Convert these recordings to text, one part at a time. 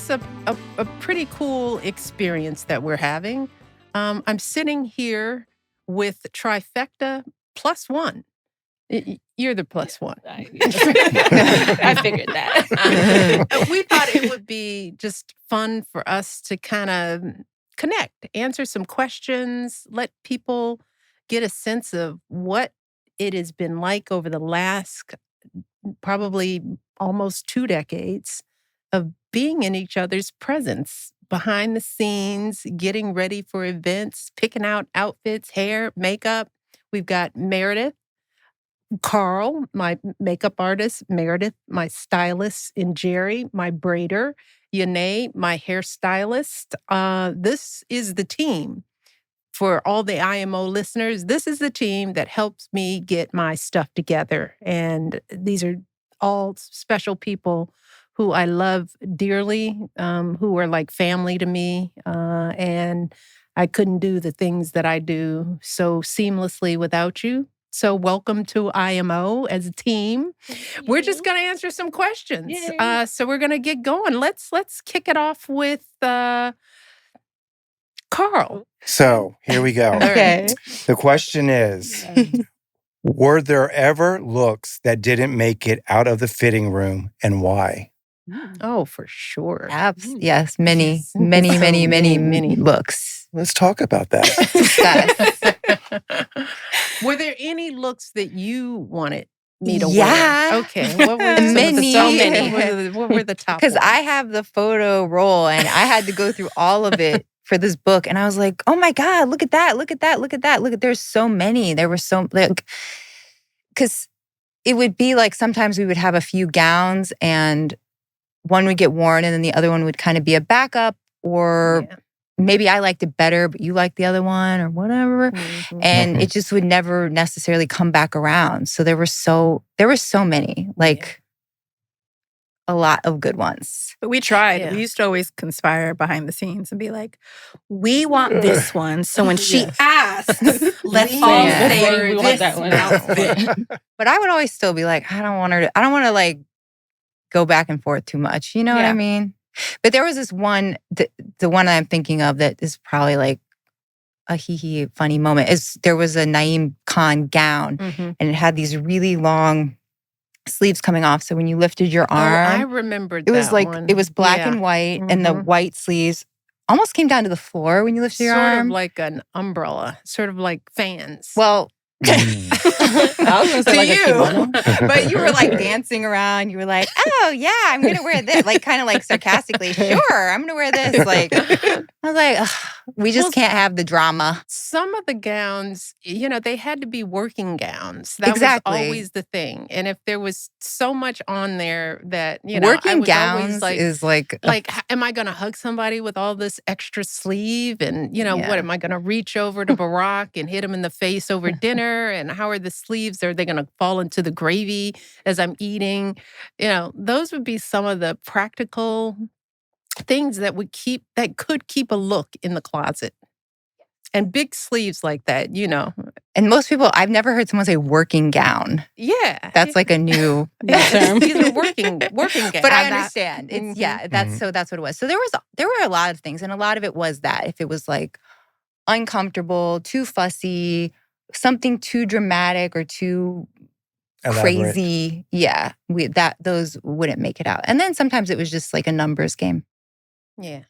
is a pretty cool experience that we're having. I'm sitting here with trifecta plus one. You're the plus one. I figured that. We thought it would be just fun for us to kind of connect, answer some questions, let people get a sense of what it has been like over the last probably almost 2 decades of being in each other's presence, behind the scenes, getting ready for events, picking out outfits, hair, makeup. We've got Meredith, Carl, my makeup artist, Meredith, my stylist, and Jerry, my braider, Yanae, my hairstylist. This is the team. For all the IMO listeners, this is the team that helps me get my stuff together. And these are all special people who I love dearly, who are like family to me. And I couldn't do the things that I do so seamlessly without you. So welcome to IMO as a team. We're just going to answer some questions. So we're going to get going. Let's kick it off with Carl. So here we go. Okay. The question is, were there ever looks that didn't make it out of the fitting room, and why? Oh, for sure. Yes, many looks. Let's talk about that. Were there any looks that you wanted me to Yeah. wear? Okay. What were Many. so many? What were the top Because ones? I have the photo roll and I had to go through all of it for this book. And I was like, oh my God, look at that, look at that, look at that. There's so many. There were so, because it would be like sometimes we would have a few gowns and one would get worn and then the other one would kind of be a backup, or maybe I liked it better, but you liked the other one or whatever. Mm-hmm. And it just would never necessarily come back around. So there were so many, a lot of good ones. But we tried. Yeah. We used to always conspire behind the scenes and be like, we want this one. So when she asks, let's all say we this want that one. outfit. But I would always still be like, I don't want to go back and forth too much. You know what I mean? But there was this one, the one I'm thinking of that is probably like a funny moment, is there was a Naeem Khan gown and it had these really long sleeves coming off. So when you lifted your arm, I remembered it was that one. it was black and white and the white sleeves almost came down to the floor when you lifted your arm. Sort of like an umbrella, sort of like fans. Well, I was gonna say like a kimono. but you were like dancing around. You were like, "Oh yeah, I'm gonna wear this." Like kind of like sarcastically, "Sure, I'm gonna wear this." Like I was like, ugh, "We just can't have the drama." Some of the gowns, they had to be working gowns. That Exactly. was always the thing. And if there was so much on there that I working was gowns always is like am I going to hug somebody with all this extra sleeve? And, what am I going to reach over to Barack and hit him in the face over dinner? And how are the sleeves? Are they going to fall into the gravy as I'm eating? Those would be some of the practical things that could keep a look in the closet. And big sleeves like that, And most people, I've never heard someone say working gown. Yeah. That's like a new term. These are working gown. But I understand. It's that's what it was. So there were a lot of things, and a lot of it was that if it was like uncomfortable, too fussy, something too dramatic or too crazy, those wouldn't make it out. And then sometimes it was just like a numbers game. Yeah.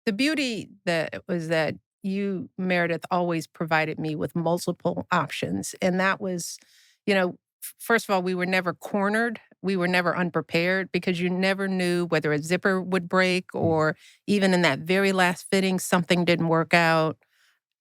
The beauty that was that you, Meredith, always provided me with multiple options. And that was, first of all, we were never cornered. We were never unprepared because you never knew whether a zipper would break or even in that very last fitting, something didn't work out.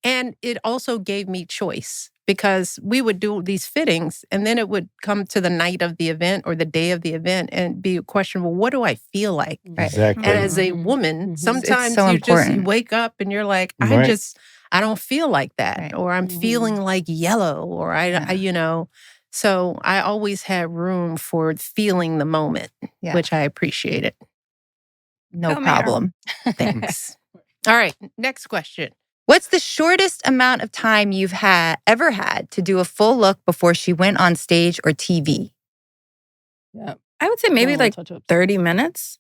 And it also gave me choice because we would do these fittings and then it would come to the night of the event or the day of the event and be a question, well, what do I feel like? Exactly. And as a woman, sometimes so you important. just wake up and you're like, I don't feel like that. Or I'm feeling like yellow or so I always had room for feeling the moment, which I appreciated. No problem. Thanks. All right, next question. What's the shortest amount of time you've ever had to do a full look before she went on stage or TV? Yeah. I would say maybe like 30 minutes.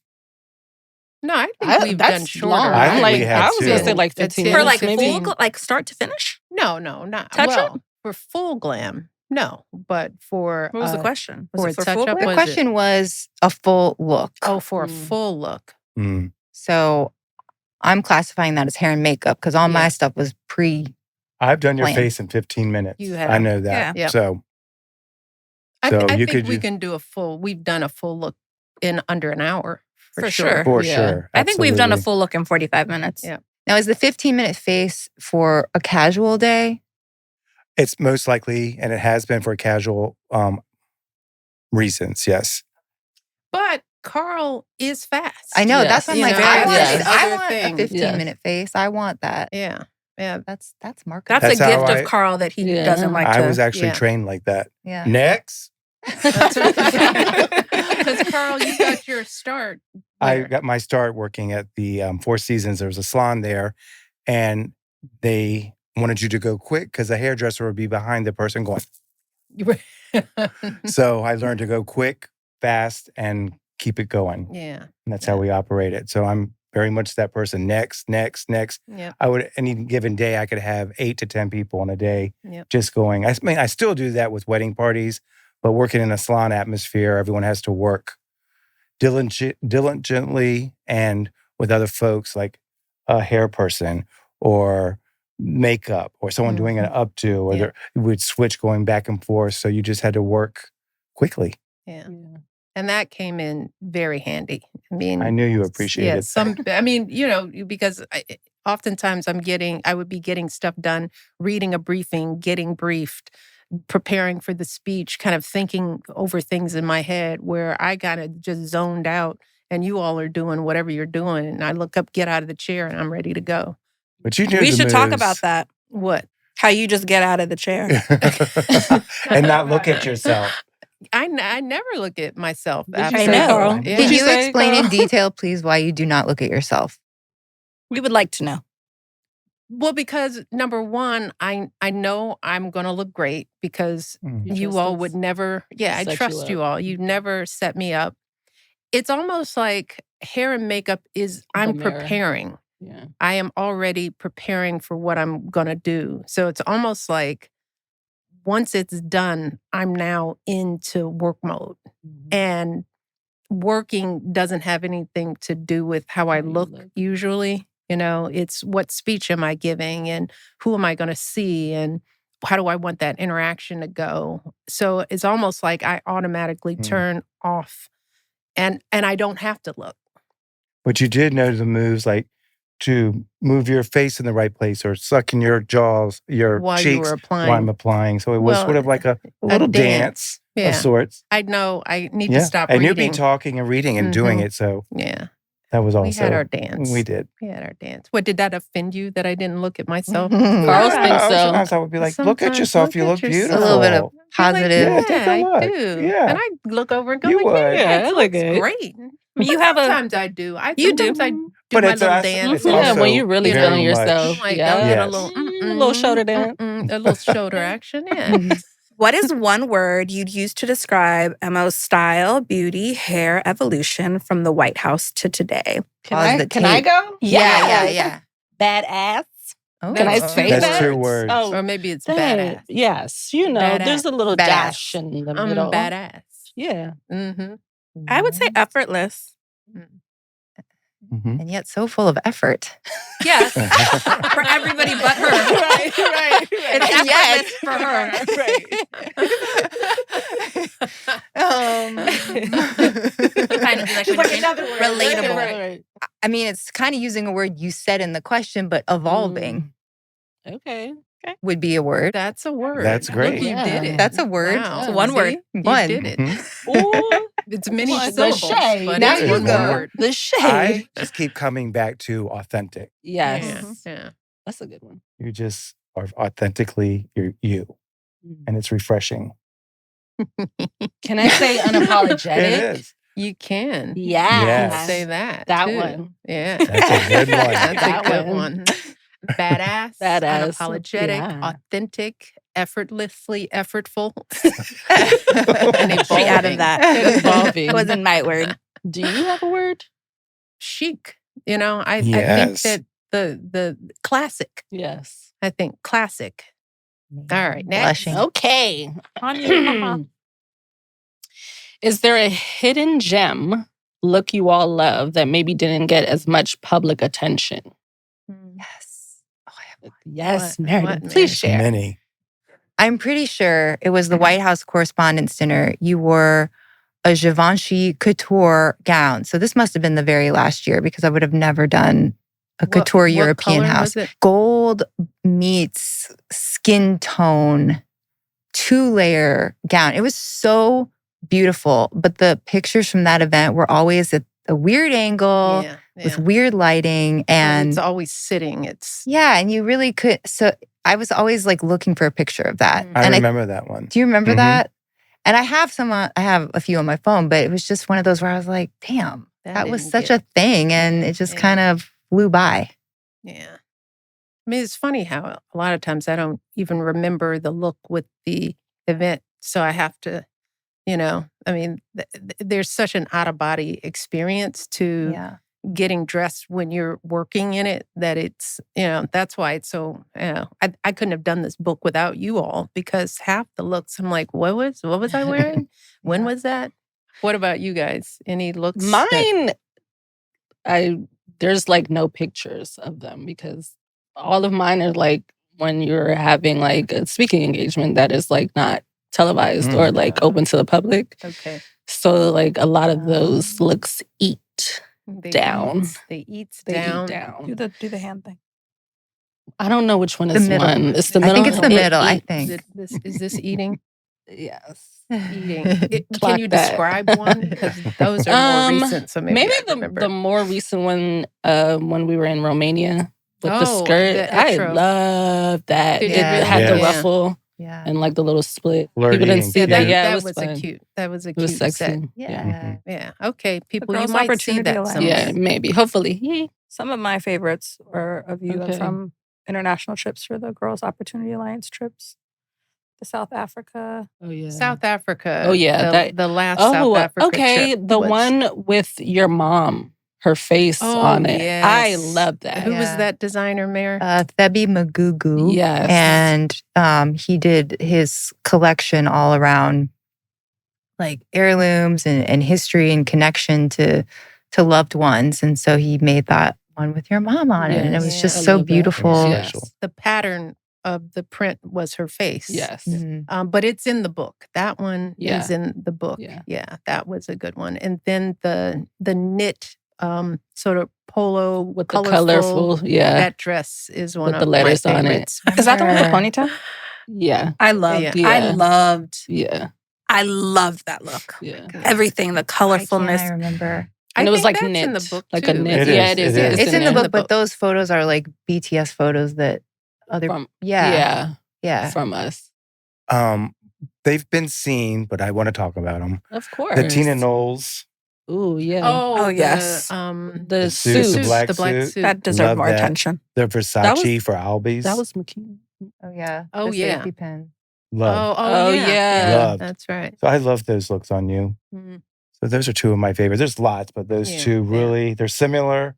No, I think we've done shorter. long. I think we have I was gonna too. say like It's 15 in- For minutes, like maybe. full, like start to finish? No, not Touch well, up? for full glam. No, but for What was the question? Was for it for touch full up, glam? The was it? question was a full look. For a Mm. full look. Mm. So I'm classifying that as hair and makeup because all my Yeah. stuff was pre. I've done your Plan. face in 15 minutes. You have. I know that. Yeah. So I So you think could we do- can do we've done a full look in under an hour. For sure. for Yeah. sure. I think we've done a Absolutely. full look in 45 minutes. Yeah. Now, is the 15-minute face for a casual day? It's most likely, and it has been for casual reasons. Yes. But Carl is fast. I know. Yes. That's what I'm You like. know, I want, that's I another want thing. a 15-minute face. I want that. Yeah. Yeah. That's marketing. That's That's a how gift I- of Carl that he Yeah. doesn't like I to. was actually Yeah. trained like that. Yeah. Next, That's right. Because Carl, you got your start. I there. got my start working at the Four Seasons. There was a salon there, and they wanted you to go quick because the hairdresser would be behind the person going. So I learned to go quick, fast, and keep it going. Yeah. And that's how we operate it. So I'm very much that person. Next. Yeah. I would, any given day, I could have 8 to 10 people in a day Yep. just going. I mean, I still do that with wedding parties, but working in a salon atmosphere, everyone has to work diligently and with other folks like a hair person or makeup or someone doing an updo or Yeah. you would switch going back and forth. So you just had to work quickly. Yeah. And that came in very handy. I mean, I knew you appreciated yeah, because oftentimes I would be getting stuff done, reading a briefing, getting briefed, preparing for the speech, kind of thinking over things in my head where I kind of just zoned out and you all are doing whatever you're doing. And I look up, get out of the chair, and I'm ready to go. But you knew We the should talk moves. about that. What? How you just get out of the chair. And not look at yourself. I never look at myself. Did you after say, that. Carl? Yeah. Can What'd you you say, explain in Carl? detail, please, why you do not look at yourself? We would like to know. Well, because number one, I know I'm going to look great because Mm. you trust all us? would never, I Set you trust you all. You never set me up. It's almost like hair and makeup is, I'm mirror. preparing. Yeah. I am already preparing for what I'm going to do. So it's almost like once it's done, I'm now into work mode. And working doesn't have anything to do with how I How you look look. usually. You know, it's what speech am I giving and who am I going to see and how do I want that interaction to go? So it's almost like I automatically Mm. turn off and I don't have to look. But you did know the moves like to move your face in the right place or suck in your jaws, your While you cheeks were applying. while I'm applying. So it was Well, sort of like a little dance Yeah. of sorts. I know I need Yeah. to stop And reading. you'd be talking and reading and doing Mhm. it. So Yeah. that was We also. had our dance. We did. We had our dance. What, did that offend you that I didn't look at myself? Carl's think so. Sometimes I would be like, look at Sometimes yourself. look You at look yourself. beautiful. A little bit of Be like, positive. Yeah, take a I look. do. Yeah. And I look over and go, You like, would. yeah, Yeah, it it looks look good. great. You have a. Sometimes I do. You do. Sometimes I do But my it's little us- dance. it's Yeah, also when you really very feeling much- yourself. Like Yeah. I'll get a Yes. little, A little shoulder dance. a little shoulder action. Yeah. What is one word you'd use to describe Emo's style, beauty, hair evolution from the White House to today? Pause the Can I tape. go? Yeah. Badass. Oh. Can I That's say That's that? 2 words. Oh, Or maybe it's dang. badass. Yes. You know, Badass. there's a little Badass. dash in the I'm middle. badass. Yeah. Mm-hmm. I would say effortless. Mhm. And yet so full of effort. Yes. For everybody but her. right. It's And yet- effortless for her. Trying to be like, She's like, another word. relatable. Right. I mean, it's kind of using a word you said in the question, but evolving Okay. would be a word. That's a word. That's great. Look, you Yeah. did it. That's a word. Wow. It's one word. See? You One. did it. Mhm. Ooh, It's many One. The syllables, shade. but Now it's you one go. word. the shade. I just keep coming back to authentic. Yes. Yeah. Yeah. That's a good one. You just are authentically you, and it's refreshing. Can I say unapologetic? It is. You can. Yeah. Yes. Say that. That too. one. Yeah. That's a good one. That's That a good one. one. Badass. Badass. Unapologetic. Yeah. Authentic. Effortlessly effortful. She added that. Evolving. It wasn't my word. Do you have a word? chic. You know, I think Yes. that the classic. Yes. I think classic. All right, next. Blushing. Okay. On you, mama. Is there a hidden gem look you all love that maybe didn't get as much public attention? Yes. Oh, I have one. Yes, What- Meredith, what, please Meredith? share. Many. I'm pretty sure it was the White House Correspondents' Dinner. You wore a Givenchy couture gown. So this must have been the very last year because I would have never done a couture What European color house. was it? Gold meets skin tone, 2-layer gown. It was so beautiful. But the pictures from that event were always at a weird angle Yeah, with weird lighting. And it's always sitting. It's yeah, and you really could. So I was always like looking for a picture of that. Mm. I And remember that one. do you remember Mhm. that? And I have I have a few on my phone, but it was just one of those where I was like, damn, that was didn't such get- a thing. And it just Yeah. kind of flew by. Yeah. I mean, it's funny how a lot of times I don't even remember the look with the event. So I have to, you know, I mean, there's such an out of body experience to Yeah. getting dressed when you're working in it that it's, you know, that's why it's so, you know, I couldn't have done this book without you all because half the looks, I'm like, what was I wearing? When Yeah. was that? What about you guys? Any looks? that- Mine, there's like no pictures of them because all of mine are like when you're having like a speaking engagement that is like not televised or like open to the public. Okay. So like a lot of those looks eat. They Down. They eat They down. eat down. Do the hand thing. I don't know which one The is middle. one. It's the I middle. think it's the It middle, I eats. think. Is this eating? Yes. Eating. Clock Can you that. describe one? Because those are more recent, so maybe I remember. the more recent one when we were in Romania with the Oh, skirt. the I etro. love that. Did It you really? had the Yes. ruffle Yeah. and like the little split. Flirty People didn't and see cute. that. Yeah, that it was a fun. cute. That was a It was cute sexy. set. Yeah. Yeah. Okay, people, you Girls' might see Opportunity that Alliance. somewhere. Yeah, maybe. Hopefully. Yeah. Some of my favorites are of you and Okay. from international trips for the Girls' Opportunity Alliance trips to South Africa. Oh yeah. South Africa. Oh, yeah, the, that- the last South Africa okay. trip The was- one with your mom, her face on it. I yes. love that. Who was Yeah. that designer, Mayor? Thebi Magugu. Yes. And he did his collection all around like heirlooms and history and connection to loved ones. And so he made that one with your mom on it. And it was Yes. just I so love that. beautiful. Yes. Special. The pattern of the print was her face. Yes. Mhm. But it's in the book. That one Yeah. is in the book. Yeah. That was a good one. And then the knit sort of polo With the colorful, colorful. Yeah. that dress is one With of the letters my on it. favorites. Is that the one with the Remember- ponytail? Yeah. I loved. Yeah. I loved that look. Yeah. Everything, the Why can't colorfulness. I remember. And it was think like that's knit. in the book Like too. a knit. It Yeah, is. it is. It is. It's in the there. book, but those photos are like BTS photos that other From, yeah. from us. They've been seen, but I want to talk about them. Of course. The Tina Knowles, Ooh, yeah. Oh, yes. the suit, suit. the black the black suit. suit. That deserved Love more that. attention. the Versace for Albies. That was McKean. Oh yeah. Oh, The yeah. safety pin. love. Oh, yeah. Loved. That's right. So I love those looks on you. Mhm. So those are two of my favorites. There's lots, but those Yeah, two yeah. really, they're similar.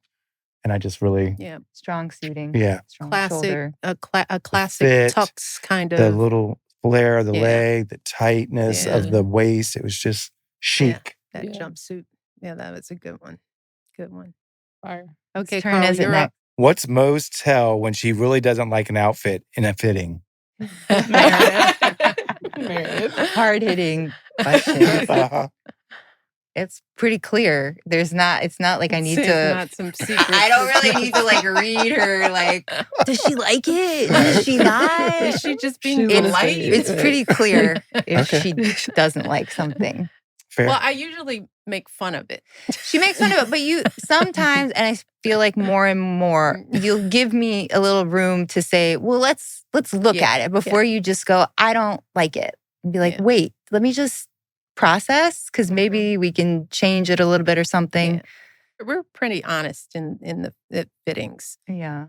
And I just really, Yeah. Strong suiting. yeah. Strong Classic, shoulder. a classic fit, tux kind of. The little flare of the Yeah. leg, the tightness Yeah. of the waist. It was just chic. that Yeah. jumpsuit. Yeah, that was a good one. Good one. Fire. Okay, Whose turn Carl, is it you're next? What's most tell when she really doesn't like an outfit in a fitting? up. Meredith. Hard hitting question. It's pretty clear. It's not like I need It's to not some secret. I don't really need to like read her like does she like it? Does she not? Is she just being She's gonna polite? say It's pretty clear if Okay. she doesn't like something. Fair. Well, I usually make fun of it. She makes fun of it, but you sometimes, and I feel like more and more, you'll give me a little room to say, well, let's look Yeah, at it before you just go, I don't like it. And be like, Yeah. wait, let me just process because maybe we can change it a little bit or something. We're pretty honest in the fittings. Yeah.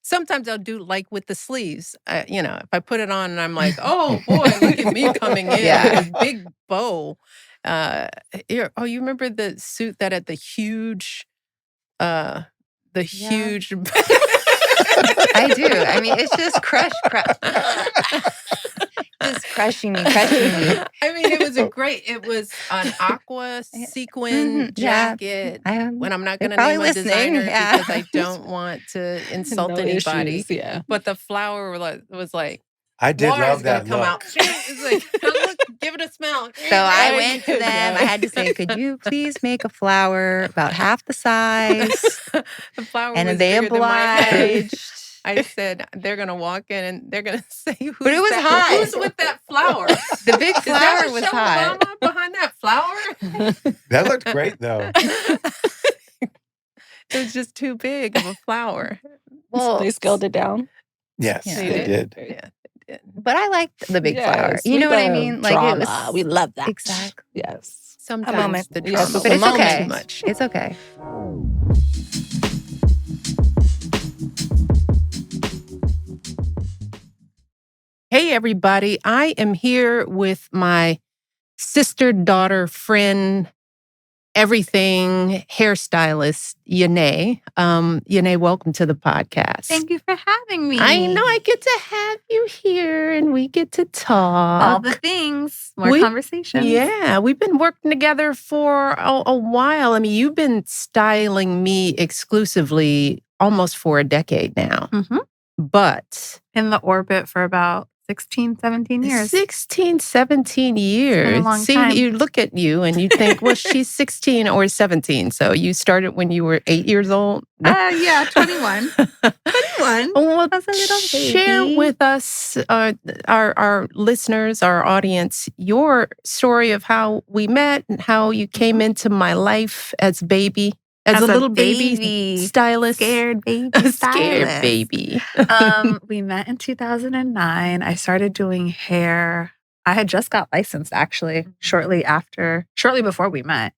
Sometimes I'll do like with the sleeves. If I put it on and I'm like, oh boy, look at me coming in Yeah. with a big bow. You remember the suit that had the huge the Yeah. huge. I do. I mean, it's just just crushing me. I mean, it was an aqua sequin Yeah. jacket. When When I'm not they're going to probably name a listening, designer yeah. because I don't want to insult No anybody. issues, yeah. But the flower was like, I did water is love going that to come look. out. It's like, look, give it a smell. So I Like, went to them. Yeah. I had to say, could you please make a flower about half the size? the flower And was they bigger than my head. obliged. I said, they're going to walk in and they're going to say, who's But it was hot. Who's with that flower? The big Is flower that was Michelle hot. Obama behind that flower? That looked great, though. It was just too big of a flower. Well, They scaled it down. Yes, Yeah. they did. Yeah, they did. but I liked the big flower. Yes, You we know what I love mean? Drama. Like it was We love that. Exactly. Yes. Sometimes moment. the Yes, drama it's But a it's was moment. okay. too much. It's okay. Hey, everybody. I am here with my sister, daughter, friend, everything hairstylist, Yanae. Yanae, welcome to the podcast. Thank you for having me. I know I get to have you here and we get to talk. All the things, more conversations. Yeah, we've been working together for a while. I mean, you've been styling me exclusively almost for a decade now. Mhm. But In the orbit for about 16, 17 years. 16, 17 years. long See, time. you look at you and you think, well, she's 16 or 17. So you started when you were 8 years old? Yeah, 21. 21. Well, I was a little share baby. with us, our listeners, our audience, your story of how we met and how you came into my life as a baby, as a little baby stylist. Scared baby A scared stylist. baby. We met in 2009. I started doing hair. I had just got licensed actually shortly before we met.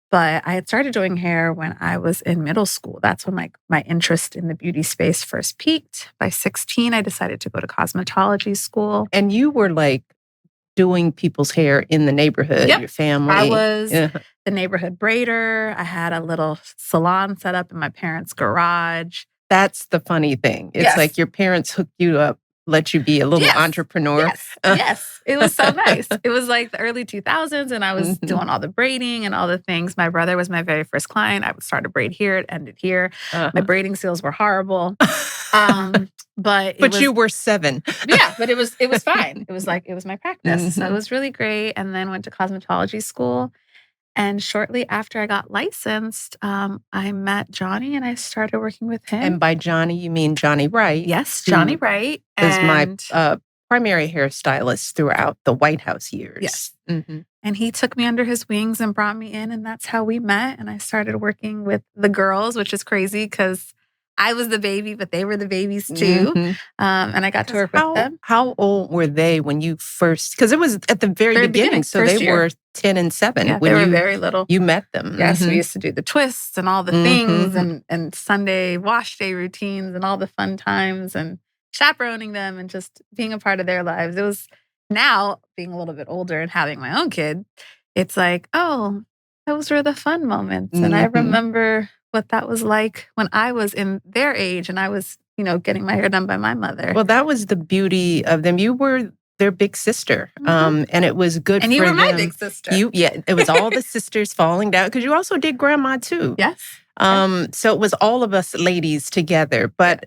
But I had started doing hair when I was in middle school. That's when my interest in the beauty space first peaked. By 16, I decided to go to cosmetology school. And you were like doing people's hair in the neighborhood, Yep. your family. I was Yeah. the neighborhood braider. I had a little salon set up in my parents' garage. That's the funny thing. It's Yes. like your parents hooked you up, let you be a little Yes. entrepreneur. Yes. It was so nice. It was like the early 2000s, and I was Mhm. doing all the braiding and all the things. My brother was my very first client. I would start a braid here, it ended here. Uh-huh. My braiding skills were horrible. But you were 7. yeah, but it was fine. It was my practice. So Mhm. it was really great. And then went to cosmetology school. And shortly after I got licensed, I met Johnny and I started working with him. And by Johnny, you mean Johnny Wright. yes, Johnny Wright. Is my And- primary hairstylist throughout the White House years. Yes. Mhm. And he took me under his wings and brought me in. And that's how we met. And I started working with the girls, which is crazy because I was the baby, but they were the babies too. Mhm. And I got to work with them. How old were they when you first? Because it was at the very, Very beginning. beginning, So first they year. were 10 and 7 Yeah, when they were very little. you met them. Yes, Mhm. we used to do the twists and all the things and Sunday wash day routines and all the fun times and chaperoning them and just being a part of their lives. It was now being a little bit older and having my own kid, it's like, oh, those were the fun moments. And I Mhm. remember what that was like when I was in their age and I was, getting my hair done by my mother. Well, that was the beauty of them. You were their big sister. Mhm. And it was good and for you were my them. big sister. It was all the sisters falling down because you also did grandma too. Yes. So it was all of us ladies together. But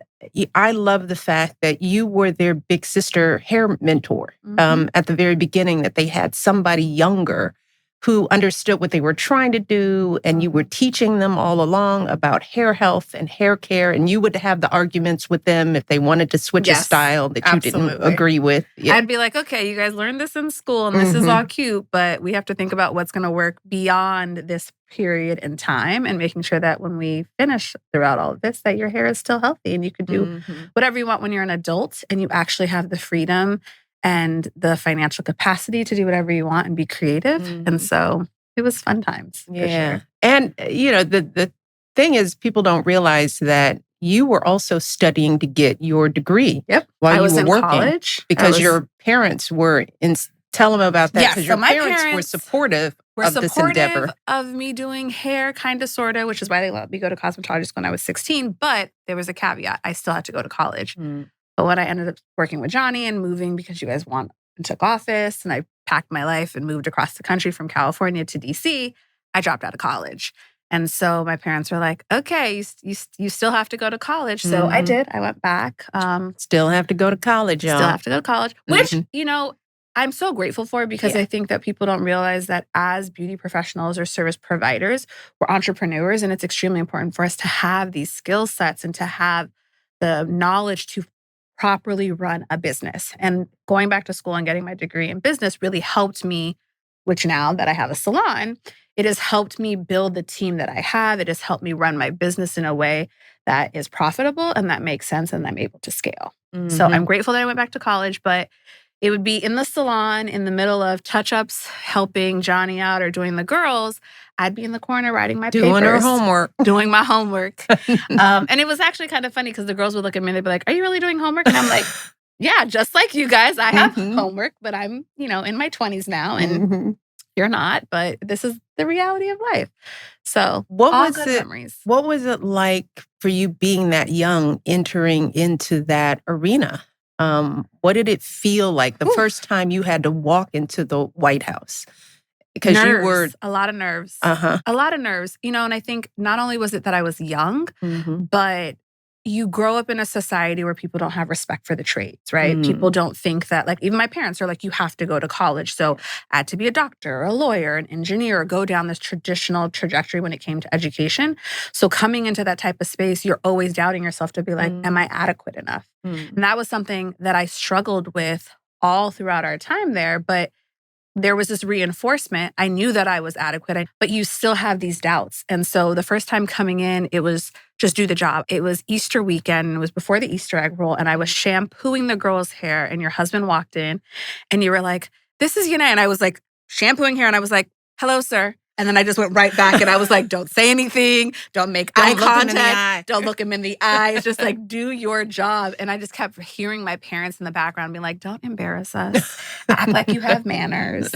I love the fact that you were their big sister hair mentor Mhm. at the very beginning, that they had somebody younger who understood what they were trying to do. And you were teaching them all along about hair health and hair care. And you would have the arguments with them if they wanted to switch a Yes, style that you didn't absolutely. agree with. Yeah. I'd be like, okay, you guys learned this in school and this is all cute, but we have to think about what's going to work beyond this period in time and making sure that when we finish throughout all of this, that your hair is still healthy and you can do Mhm. whatever you want when you're an adult and you actually have the freedom and the financial capacity to do whatever you want and be creative. Mhm. And so it was fun times. For Yeah. sure. And, the thing is, people don't realize that you were also studying to get your degree Yep. while I you was were in working. college Because your parents were Tell them about that Yes, because so your my parents were parents supportive were of this endeavor. supportive of me doing hair, kind of, sort of, which is why they let me go to cosmetology school when I was 16. But there was a caveat. I still had to go to college. But when I ended up working with Johnny and moving because you guys took office and I packed my life and moved across the country from California to DC, I dropped out of college. And so my parents were like, okay, you still have to go to college. So I did. I went back. Still have to go to college, y'all. Still have to go to college, which, I'm so grateful for because I think that people don't realize that as beauty professionals or service providers, we're entrepreneurs, and it's extremely important for us to have these skill sets and to have the knowledge to properly run a business. And going back to school and getting my degree in business really helped me, which now that I have a salon, it has helped me build the team that I have. It has helped me run my business in a way that is profitable and that makes sense and I'm able to scale. So I'm grateful that I went back to college, but it would be in the salon in the middle of touch-ups, helping Johnny out or doing the girls. I'd be in the corner writing my papers. Doing her homework. Doing my homework. And it was actually kind of funny because the girls would look at me and they'd be like, are you really doing homework? And I'm like, yeah, just like you guys, I have homework, but I'm, in my 20s now and you're not, but this is the reality of life. So memories. What was it like for you being that young, entering into that arena? What did it feel like the first time you had to walk into the White House? Because you were a lot of nerves. A lot of nerves. And I think not only was it that I was young, but you grow up in a society where people don't have respect for the trades, right? People don't think that, like, even my parents are like, you have to go to college. So I had to be a doctor, a lawyer, an engineer, or go down this traditional trajectory when it came to education. So coming into that type of space, you're always doubting yourself to be like, am I adequate enough? And that was something that I struggled with all throughout our time there. But there was this reinforcement. I knew that I was adequate, but you still have these doubts. And so the first time coming in, it was just do the job. It was Easter weekend. It was before the Easter egg roll. And I was shampooing the girls' hair. And your husband walked in and you were like, this is Yana. And I was like shampooing hair. And I was like, hello, sir. And then I just went right back and I was like, don't say anything. Don't make eye contact. Don't look him in the eye. It's just like, do your job. And I just kept hearing my parents in the background being like, don't embarrass us. Act like you have manners.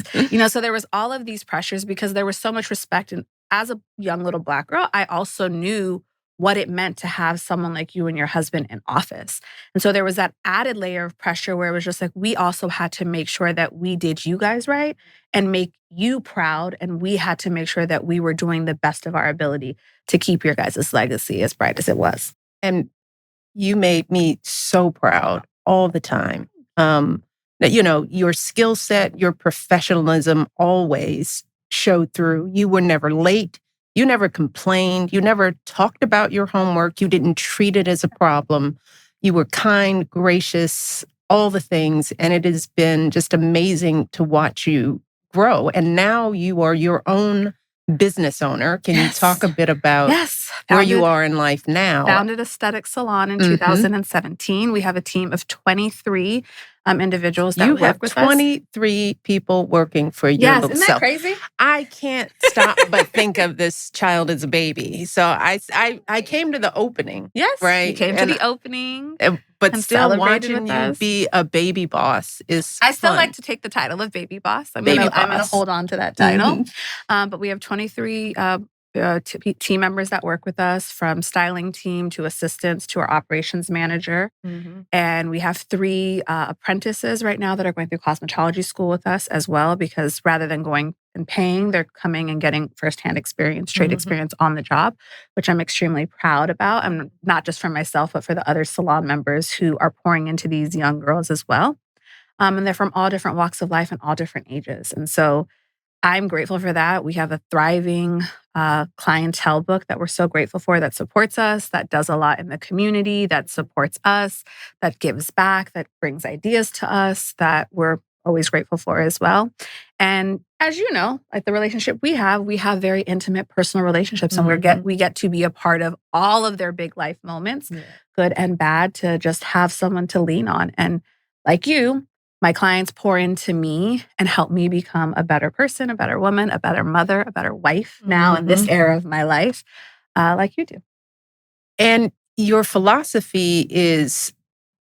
So there was all of these pressures because there was so much respect. And as a young little Black girl, I also knew what it meant to have someone like you and your husband in office. And so there was that added layer of pressure where it was just like, we also had to make sure that we did you guys right and make you proud. And we had to make sure that we were doing the best of our ability to keep your guys' legacy as bright as it was. And you made me so proud all the time. That, your skill set, your professionalism always showed through. You were never late. You never complained. You never talked about your homework. You didn't treat it as a problem. You were kind, gracious, all the things. And it has been just amazing to watch you grow. And now you are your own business owner. Can you talk a bit about where you are in life now? Founded Aesthetic Salon in 2017. We have a team of 23 individuals that work with us. You have 23 people working for your little isn't that self. crazy? I can't stop but think of this child as a baby. So I came to the opening. Yes, right? You came to the opening. But and still watching you us. be a baby boss is I still fun. like to take the title of baby boss. I'm Baby going boss. to hold on to that title. But we have 23 team members that work with us, from styling team to assistants to our operations manager. And we have 3 apprentices right now that are going through cosmetology school with us as well, because rather than going and paying, they're coming and getting firsthand experience, trade experience on the job, which I'm extremely proud about. And not just for myself, but for the other salon members who are pouring into these young girls as well. And they're from all different walks of life and all different ages. And so I'm grateful for that. We have a thriving clientele book that we're so grateful for, that supports us, that does a lot in the community, that supports us, that gives back, that brings ideas to us, that we're always grateful for as well. And as you know, like the relationship we have very intimate personal relationships, and we get to be a part of all of their big life moments, good and bad, to just have someone to lean on. And like you, my clients pour into me and help me become a better person, a better woman, a better mother, a better wife now in this era of my life, like you do. And your philosophy is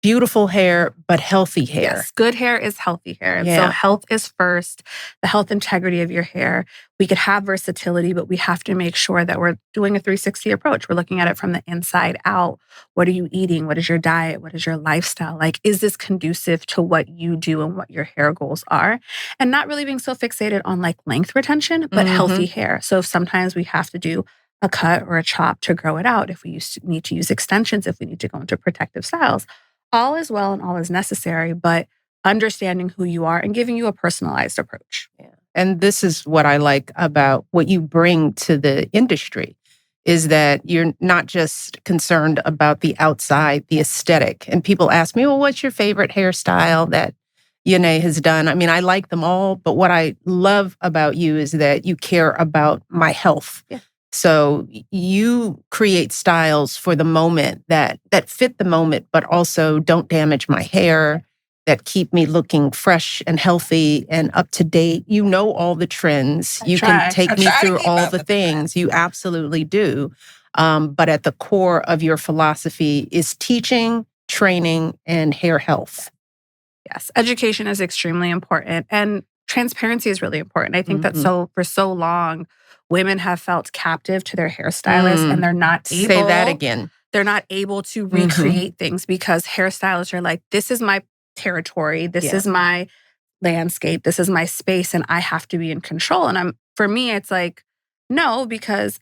beautiful hair, but healthy hair. Yes, good hair is healthy hair. And so Yeah. health is first, the health integrity of your hair. We could have versatility, but we have to make sure that we're doing a 360 approach. We're looking at it from the inside out. What are you eating? What is your diet? What is your lifestyle? Like, is this conducive to what you do and what your hair goals are? And not really being so fixated on like length retention, but healthy hair. So sometimes we have to do a cut or a chop to grow it out. If we need to use extensions, if we need to go into protective styles. All is well and all is necessary, but understanding who you are and giving you a personalized approach. Yeah. And this is what I like about what you bring to the industry is that you're not just concerned about the outside, the aesthetic. And people ask me, well, what's your favorite hairstyle that Yanae has done? I mean, I like them all, but what I love about you is that you care about my health. Yeah. So you create styles for the moment that fit the moment, but also don't damage my hair, that keep me looking fresh and healthy and up to date. You know all the trends. You can take me through all the things. You absolutely do. But at the core of your philosophy is teaching, training, and hair health. Yes, education is extremely important. And transparency is really important. I think that for so long, women have felt captive to their hairstylist and they're not able. Say that again. They're not able to recreate things because hairstylists are like, this is my territory. This is my landscape. This is my space and I have to be in control. And for me, it's like, no, because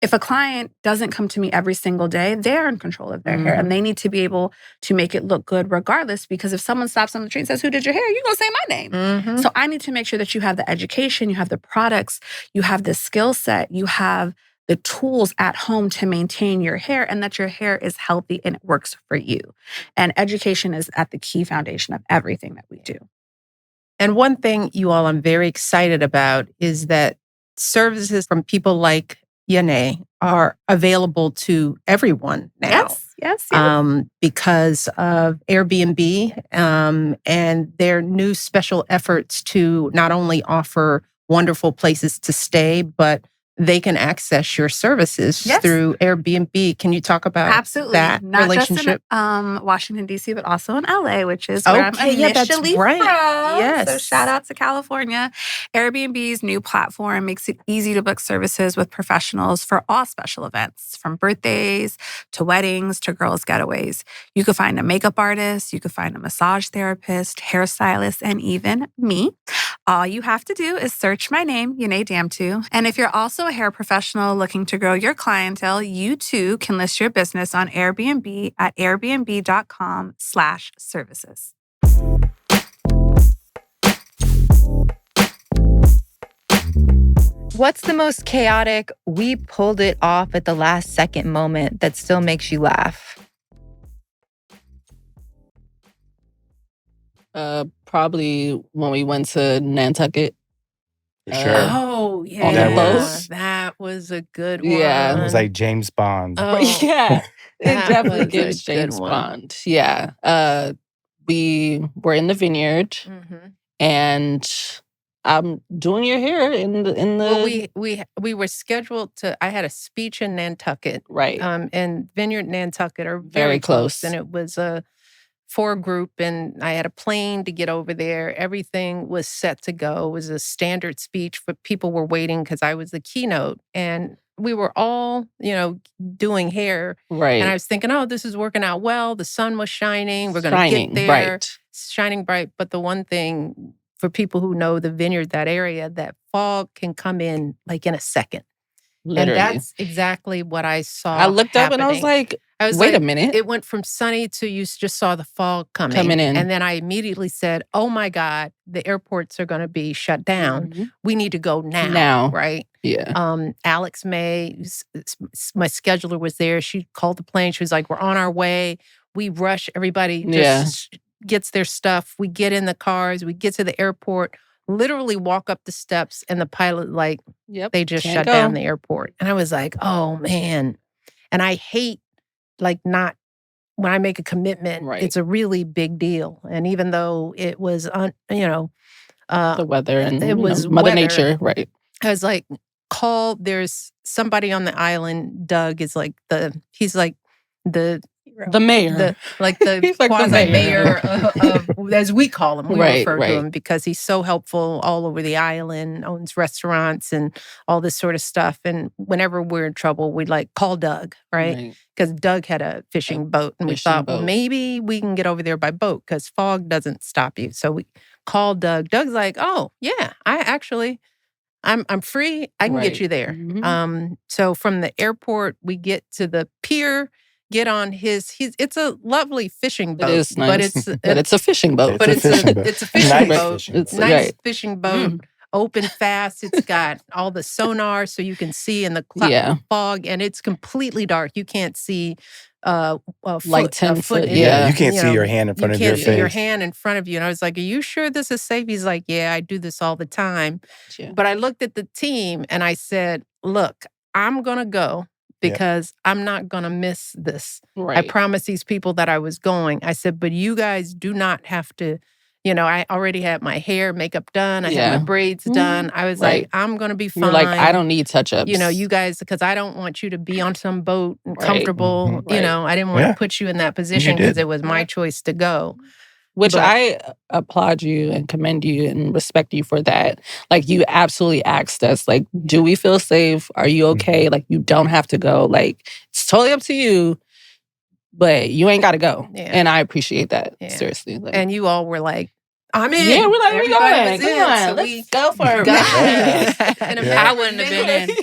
if a client doesn't come to me every single day, they're in control of their hair and they need to be able to make it look good regardless. Because if someone stops on the street and says, who did your hair? You're going to say my name. So I need to make sure that you have the education, you have the products, you have the skill set, you have the tools at home to maintain your hair and that your hair is healthy and it works for you. And education is at the key foundation of everything that we do. And one thing, you all, I'm very excited about is that services from people like Yanae are available to everyone now. Yes. Because of Airbnb and their new special efforts to not only offer wonderful places to stay, but they can access your services through Airbnb. Can you talk about that not relationship? Just in Washington, D.C., but also in L.A., which is where I'm initially from. Yes. So shout out to California. Airbnb's new platform makes it easy to book services with professionals for all special events, from birthdays to weddings to girls' getaways. You could find a makeup artist, you could find a massage therapist, hairstylist, and even me. All you have to do is search my name, Yanae Damtu. And if you're also a hair professional looking to grow your clientele, you too can list your business on Airbnb at airbnb.com/services. What's the most chaotic, we pulled it off at the last second moment that still makes you laugh? Probably when we went to Nantucket. Sure. Oh, yeah. On the boat. That was a good one. Yeah. It was like James Bond. Oh, Yeah, it that definitely was a gives good James one. Bond. Yeah. We were in the vineyard and I'm doing your hair in the Well, we were scheduled to. I had a speech in Nantucket, right. And Vineyard and Nantucket are very Very close, close. and it was for a group, and I had a plane to get over there. Everything was set to go. It was a standard speech, but people were waiting because I was the keynote, and we were all, doing hair, Right. and I was thinking, oh, this is working out well. The sun was shining. We're going to get there, bright. shining bright. But the one thing, for people who know the vineyard, that area, that fog can come in like in a second. Literally. And that's exactly what I saw. I looked up and I was like, wait a minute. It went from sunny to you just saw the fog coming in. And then I immediately said, oh my God, the airports are going to be shut down. We need to go now. Right? Yeah. Alex May, my scheduler, was there. She called the plane. She was like, we're on our way. We rush. Everybody just gets their stuff. We get in the cars. We get to the airport, literally walk up the steps, and the pilot, they just shut down the airport. And I was like, oh man. And I hate, not, when I make a commitment, it's a really big deal. And even though it was, the weather and it was Mother weather, Nature, right. I was like, there's somebody on the island, Doug is he's like the The mayor. the He's like the quasi mayor mayor. of, as we call him. We Right, refer to right. him because he's so helpful all over the island, owns restaurants and all this sort of stuff. And whenever we're in trouble, we like call Doug, right? Because Doug had a fishing boat, and we fishing thought, well, boat. maybe we can get over there by boat because fog doesn't stop you. So we call Doug. Doug's like, oh yeah, I'm free. I can get Right. you there. Mhm. So from the airport, we get to the pier, get on it's a lovely fishing It boat. is But nice. it's But it's a fishing boat. but It's a fishing boat. it's a fishing Nice boat. fishing It's boat. Nice right. fishing boat. Open fast. It's got all the sonar so you can see in the Yeah. fog, and it's completely dark. You can't see a Like foot, 10 a foot, in yeah. You can't see know, your hand in front of your You can't see your face. hand in front of you. And I was like, are you sure this is safe? He's like, yeah, I do this all the time. Yeah. But I looked at the team and I said, look, I'm going to go because I'm not going to miss this. Right. I promised these people that I was going. I said, but you guys do not have to, I already had my hair, makeup done. I had my braids done. I was Right. like, I'm going to be fine. You're like, I don't need touch-ups. You guys, because I don't want you to be on some boat and Right. comfortable. Right. I didn't want to put you in that position because did. it was my choice to go. Which But- I applaud you and commend you and respect you for that. Like, you absolutely asked us, like, do we feel safe? Are you okay? Like, you don't have to go. Like, it's totally up to you, but you ain't got to go. Yeah. And I appreciate that. Yeah. Seriously. Like, And you all were like, I'm in. yeah, we're like, we Everybody going. was Come in, on, so let's we go for it. got Right. And Yeah. I wouldn't have been in.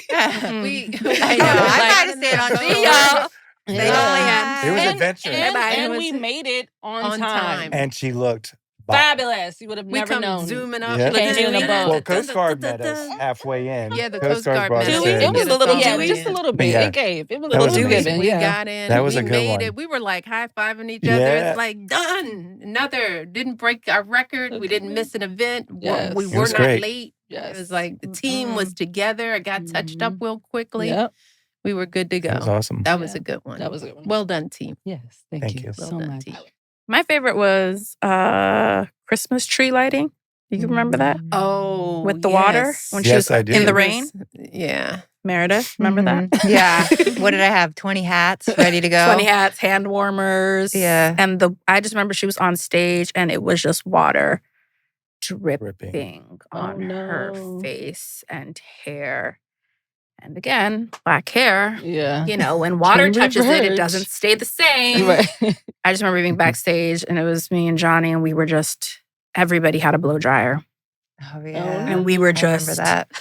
I know. I might have stayed on. See y'all. They only had It was And- adventure. And It we was made it on on time. time. And she looked bomb. Fabulous. You would have we never come known. zooming up. Yeah. Came in a boat. Well, Coast Guard met us halfway in. Yeah, the Coast Coast Guard brought met us us. in. It was a little Yeah, just a little bit. Yeah. It gave. It was a That was little amazing. given. We Yeah. got in. That was we a good made one. it. We were like high-fiving each other. Yeah. It's like, done. Another. Didn't break our record. We didn't miss an event. Yes. We It were was not great. late. Yes. It was like the team was together. I got touched up real quickly. Yep. We were good to go. That was awesome. That was Yeah. a good one. That was a good one. Well done, team. Yes. Thank Thank you you. so Well done, much. team. My favorite was Christmas tree lighting. Do you remember that? Oh, With the water when she Yes, was I do. in the It rain? was- Yeah. Meredith, remember that? Mhm. Yeah. What did I have? 20 hats ready to go? 20 hats, hand warmers. Yeah. And I just remember she was on stage and it was just water dripping Ripping. on Oh, her no. face and hair. And again, black hair. Yeah. When water Can touches it, it revert. doesn't stay the same. Right. I just remember being backstage and it was me and Johnny and we were just, everybody had a blow dryer. Oh, yeah. And we were I remember just that.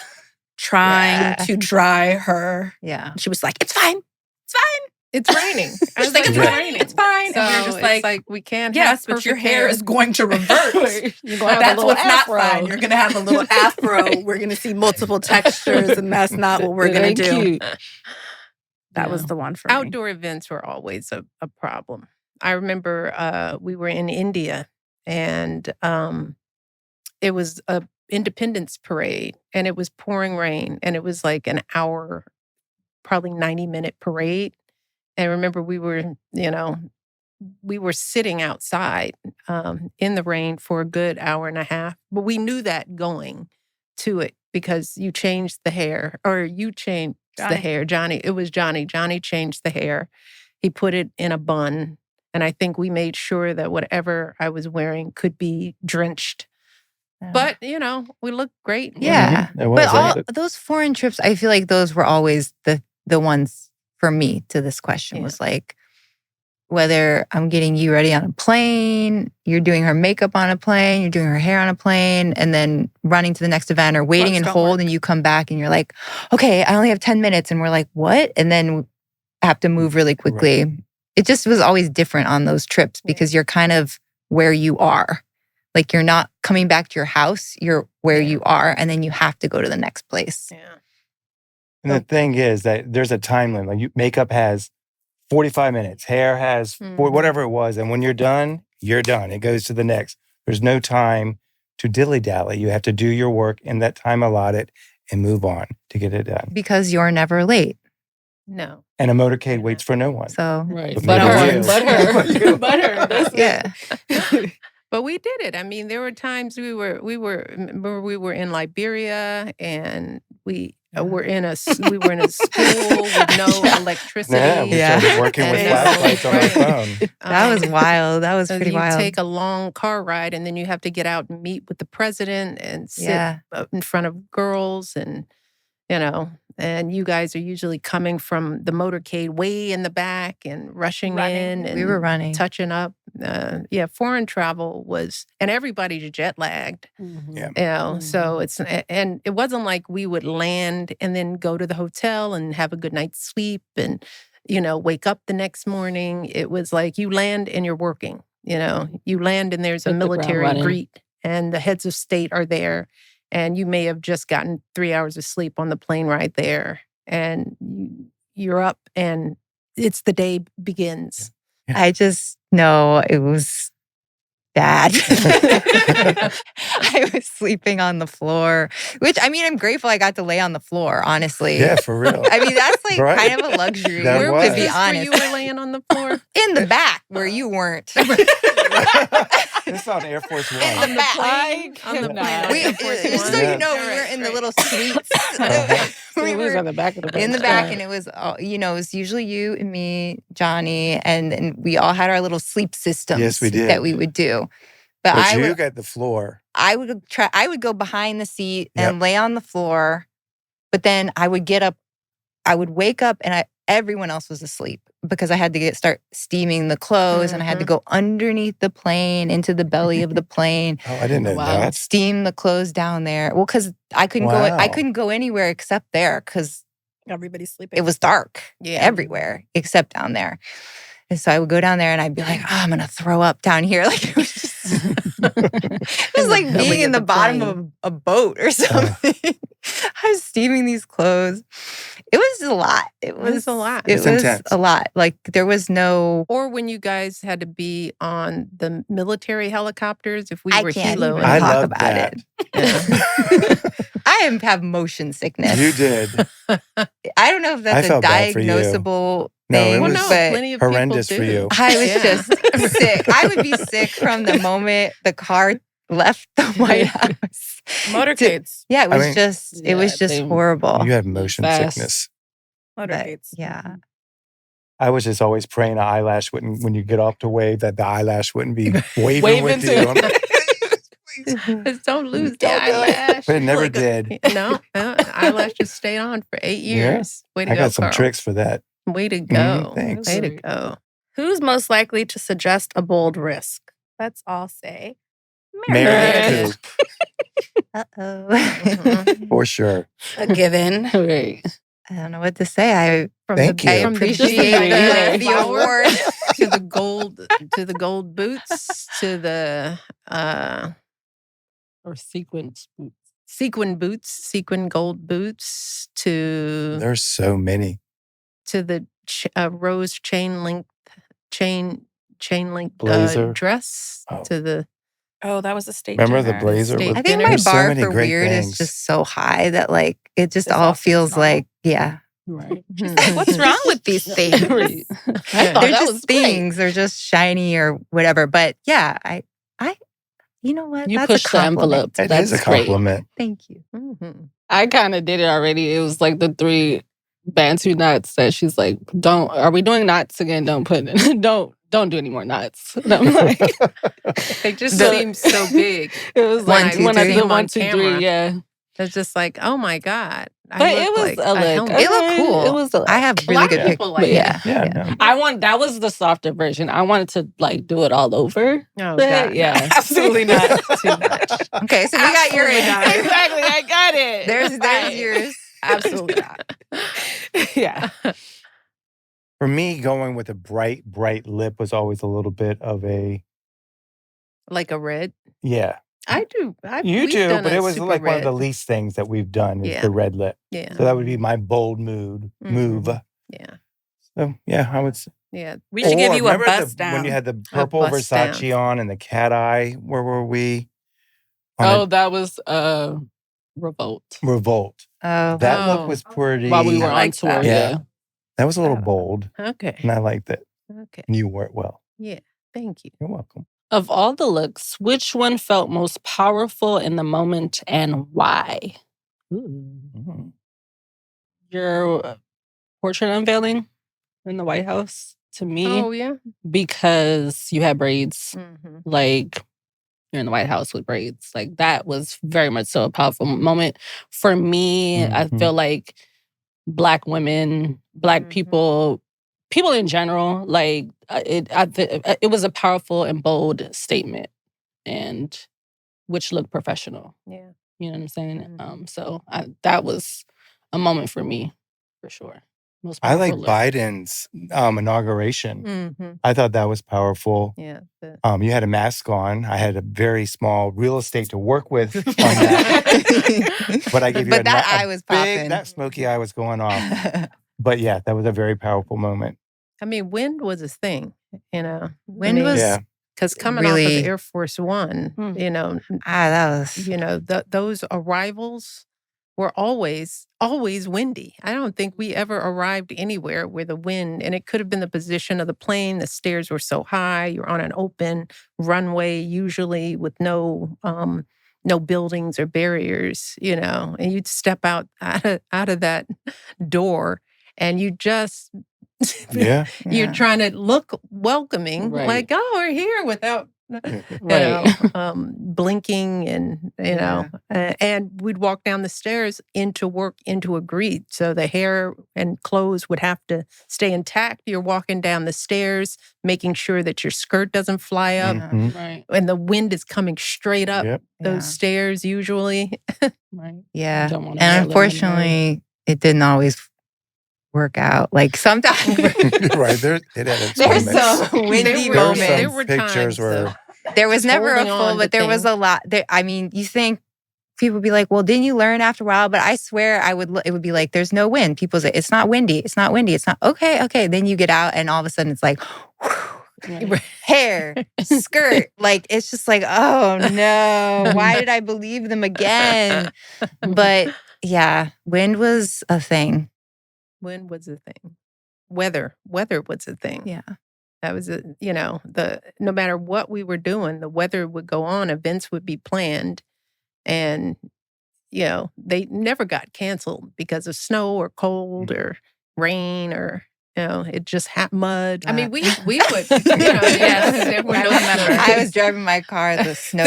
trying Yeah. to dry her. Yeah. She was like, it's fine. It's fine. It's raining. I was She's like, like, it's fine. It's fine. So and we were just it's like, we can't yes, have but your perfect hair is going to revert. You're gonna have a That's little what's afro. not fine. You're going to have a little afro. We're going to see multiple textures, and that's not what we're It going ain't to do. cute. That Yeah. was the one for me. Outdoor events were always a problem. I remember we were in India and it was a Independence Parade and it was pouring rain and it was like an hour, probably 90-minute parade. And I remember we were sitting outside in the rain for a good hour and a half, but we knew that going to it because you changed the hair or you changed the Johnny. hair. Johnny, it was Johnny. Johnny changed the hair. He put it in a bun. And I think we made sure that whatever I was wearing could be drenched. But, we looked great. Yeah. Mhm. It was. But those foreign trips, I feel like those were always the ones for me to this question Yeah. was like, whether I'm getting you ready on a plane, you're doing her makeup on a plane, you're doing her hair on a plane, and then running to the next event or waiting Clothes and don't hold, work. and you come back and you're like, okay, I only have 10 minutes. And we're like, what? And then have to move really quickly. It just was always different on those trips because you're kind of where you are. Like you're not coming back to your house, you're where you are, and then you have to go to the next place. Yeah. And the thing is that there's a time limit. Like makeup has 45 minutes, hair has whatever it was. And when you're done, you're done. It goes to the next. There's no time to dilly-dally. You have to do your work in that time allotted and move on to get it done. Because you're never late. No. And a motorcade waits for no one. So, Right. But But maybe her. you. But her. That's it. yeah. But we did it. I mean, there were times we were in Liberia and were we were in a school with no electricity. Yeah, we started working with flashlights on our phone. That was wild. That was pretty wild. You take a long car ride, and then you have to get out and meet with the president and sit in front of girls, and and you guys are usually coming from the motorcade way in the back and rushing in, and we were running, touching up. Foreign travel was, and everybody's jet lagged. So and it wasn't like we would land and then go to the hotel and have a good night's sleep and wake up the next morning. It was like you land and you're working. You land and there's a military greet, and the heads of state are there. And you may have just gotten 3 hours of sleep on the plane ride there. And you're up and the day begins. Yeah. I just know it was bad. I was sleeping on the floor, which, I'm grateful I got to lay on the floor, honestly. Yeah, for real. That's kind of a luxury, to be honest. Where you were laying on the floor? In the back, where you weren't. It's on Air Force One. In the back. On the plane. Just so you know, we were in the little suites. We were in the back of the bus. In the back, and it was, it was usually you and me, Johnny, and we all had our little sleep systems. Yes, we did. That we would do. But you got the floor. I would go behind the seat and lay on the floor, but then I would get up. I would wake up, and everyone else was asleep because I had to start steaming the clothes, and I had to go underneath the plane into the belly of the plane. Oh, I didn't know that. Steam the clothes down there. Well, because I couldn't go. I couldn't go anywhere except there because everybody's sleeping. It was dark everywhere except down there. And so I would go down there and I'd be like, I'm going to throw up down here. Like it was just, it was like being in the bottom of a boat or something. I was steaming these clothes. It was a lot. It was a lot. It was intense. A lot. Like there was no. Or when you guys had to be on the military helicopters, if we were helo, I talk love about that. it. I have motion sickness. You did. I don't know if that's a diagnosable thing. No, it was plenty of horrendous people for you. I was just sick. I would be sick from the moment the car left the White House. Motorcades. It was just horrible. You had motion sickness. Motorcades. Yeah. I was just always praying an eyelash wouldn't, when you get off to wave, that the eyelash wouldn't be waving with you. I'm like, please don't lose the eyelash. But it never did. No, eyelash just stayed on for 8 years. Yeah. Way to go, I got some Carl. tricks for that. Way to go. Thanks. Way to go. Who's most likely to suggest a bold risk? Let's all say Meredith. Uh-oh. For sure. A given. Right. I don't know what to say. I Thank you. appreciate the award. to the gold boots, to the or sequin boots. Sequin gold boots, to There's so many. To the rose chain link Blazer. dress, to the that was a state. Remember dinner. the blazer? State I think dinner. my There's so bar many for great weird things. is just so high that like it just all feels normal. like Right. What's wrong with these things? Right. I thought they're that just was great. things. They're just shiny or whatever. But yeah, I you know what? You That's pushed a the compliment. envelope. That That's is a great. compliment. Thank you. Mm-hmm. I kind of did it already. It was like the 3 Bantu knots that she's like, are we doing knots again? Don't do any more knots. And I'm like, They just seem so big. it was When like I when I see did them 1, on 2, 3, camera. yeah. It's just like, oh my God. But it was a look. helmet. It looked cool. It was I have A really lot good of people pictures. like Yeah. No. that was the softer version. I wanted to like do it all over. Oh, But, God. yeah. Absolutely not. Too much. Okay, so we got your answer. Exactly. I got it. There's yours. Absolutely not. Yeah. For me, going with a bright lip was always a little bit of a, Like a red. yeah. I do. You we've do, done but a it was super like one of red. the least things that we've done is Yeah. the red lip. Yeah. So that would be my bold move. Yeah. So yeah, I would say. Yeah. We should give you a remember bust down. when you had the purple bust Versace down. on and the cat eye. Where were we? That was Revolt. Revolt. Oh, That Oh. look was pretty. While we were I on like tour, that. yeah. That was a little bold, Okay. and I liked it. Okay. And you wore it well. Yeah. Thank you. You're welcome. Of all the looks, which one felt most powerful in the moment and why? Mm. your portrait unveiling in the White House to me. Oh, yeah. Because you had braids. Mm-hmm. Like, you're in the White House with braids. Like, that was very much so a powerful moment. For me, I feel like Black women, Black people in general, like, it was a powerful and bold statement, and which looked professional. Yeah. You know what I'm saying? So that was a moment for me, for sure. Most I like powerful look. Biden's inauguration. Mm-hmm. I thought that was powerful. Yeah. You had a mask on. I had a very small real estate to work with on that. But I gave you But that eye was popping. That smoky eye was going off. But yeah, that was a very powerful moment. I mean, wind was a thing, you know. Wind was Yeah. Because coming really- off of Air Force One, you know, that was you know, those arrivals were always windy. I don't think we ever arrived anywhere where the wind, and it could have been the position of the plane. The stairs were so high. You're on an open runway, usually with no buildings or barriers, you know, and you'd step out of that door, and you just Yeah. you're trying to look welcoming, Right. like, oh, we're here, without Right. blinking, and and we'd walk down the stairs into work, into a greet. So the hair and clothes would have to stay intact. You're walking down the stairs, making sure that your skirt doesn't fly up, Right. and the wind is coming straight up Yep. those stairs usually. Right. Yeah. Don't wanna And roll it unfortunately, it didn't always work out. Like sometimes Right. It had its there's moments. some windy There moments. There were pictures times, were though. There was Just never a holding on full, to but there was things. a lot. I mean, you think people be like, well, didn't you learn after a while? But I swear it would be like, there's no wind. People say, it's not windy. It's not windy. It's not, okay. Then you get out and all of a sudden it's like, Right. hair, skirt. Like, it's just like, oh no, why did I believe them again? But yeah, wind was a thing. Wind was a thing. Weather was a thing. Yeah. That was no matter what we were doing, the weather would go on, events would be planned, and they never got canceled because of snow or cold or rain or it just mud. I mean, we would yes, there were no I was driving my car, the snow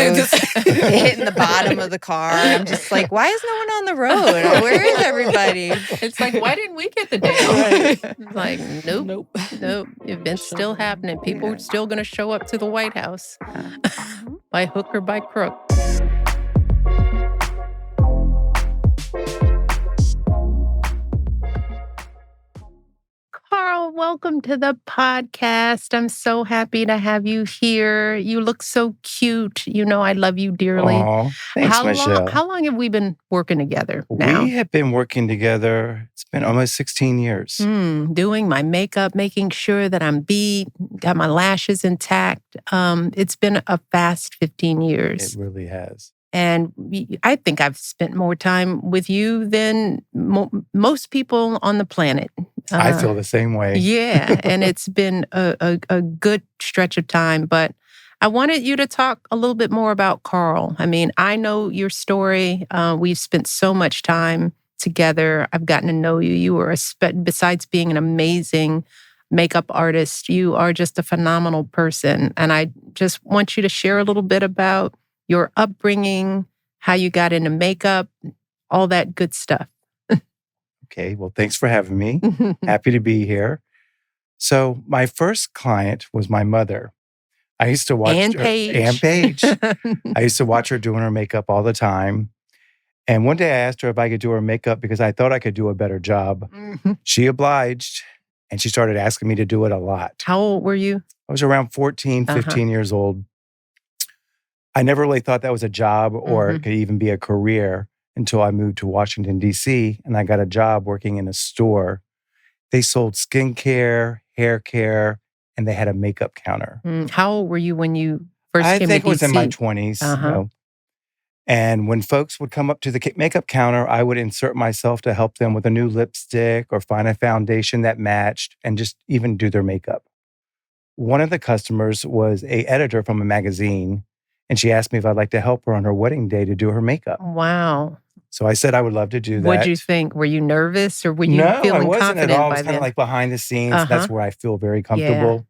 hitting the bottom of the car. I'm just like, why is no one on the road? Where is everybody? It's like, why didn't we get the day off? It's like, nope. Nope. Events still happening. People are still going to show up to the White House by hook or by crook. Carl, welcome to the podcast. I'm so happy to have you here. You look so cute. You know I love you dearly. Aw, thanks, Michelle. How long have we been working together now? We have been working together. It's been almost 16 years. Doing my makeup, making sure that I'm beat, got my lashes intact. It's been a fast 15 years. It really has. And I think I've spent more time with you than most people on the planet. I feel the same way. Yeah, and it's been a good stretch of time. But I wanted you to talk a little bit more about Carl. I mean, I know your story. We've spent so much time together. I've gotten to know you. You are, besides being an amazing makeup artist, you are just a phenomenal person. And I just want you to share a little bit about your upbringing, how you got into makeup, all that good stuff. Okay, well, thanks for having me. Happy to be here. So my first client was my mother. I used to watch Ann her, Page. Ann Page. I used to watch her doing her makeup all the time. And one day I asked her if I could do her makeup because I thought I could do a better job. She obliged, and she started asking me to do it a lot. How old were you? I was around 14, 15 years old. I never really thought that was a job or it could even be a career until I moved to Washington, D.C., and I got a job working in a store. They sold skincare, hair care, and they had a makeup counter. How old were you when you first I came think to it was in my DC? 20s. And when folks would come up to the makeup counter, I would insert myself to help them with a new lipstick or find a foundation that matched and just even do their makeup. One of the customers was an editor from a magazine, and she asked me if I'd like to help her on her wedding day to do her makeup. Wow. So I said I would love to do that. What'd you think? Were you nervous or were you No, I feeling wasn't confident at all. I by was kind then? of like behind the scenes. Uh-huh. That's where I feel very comfortable.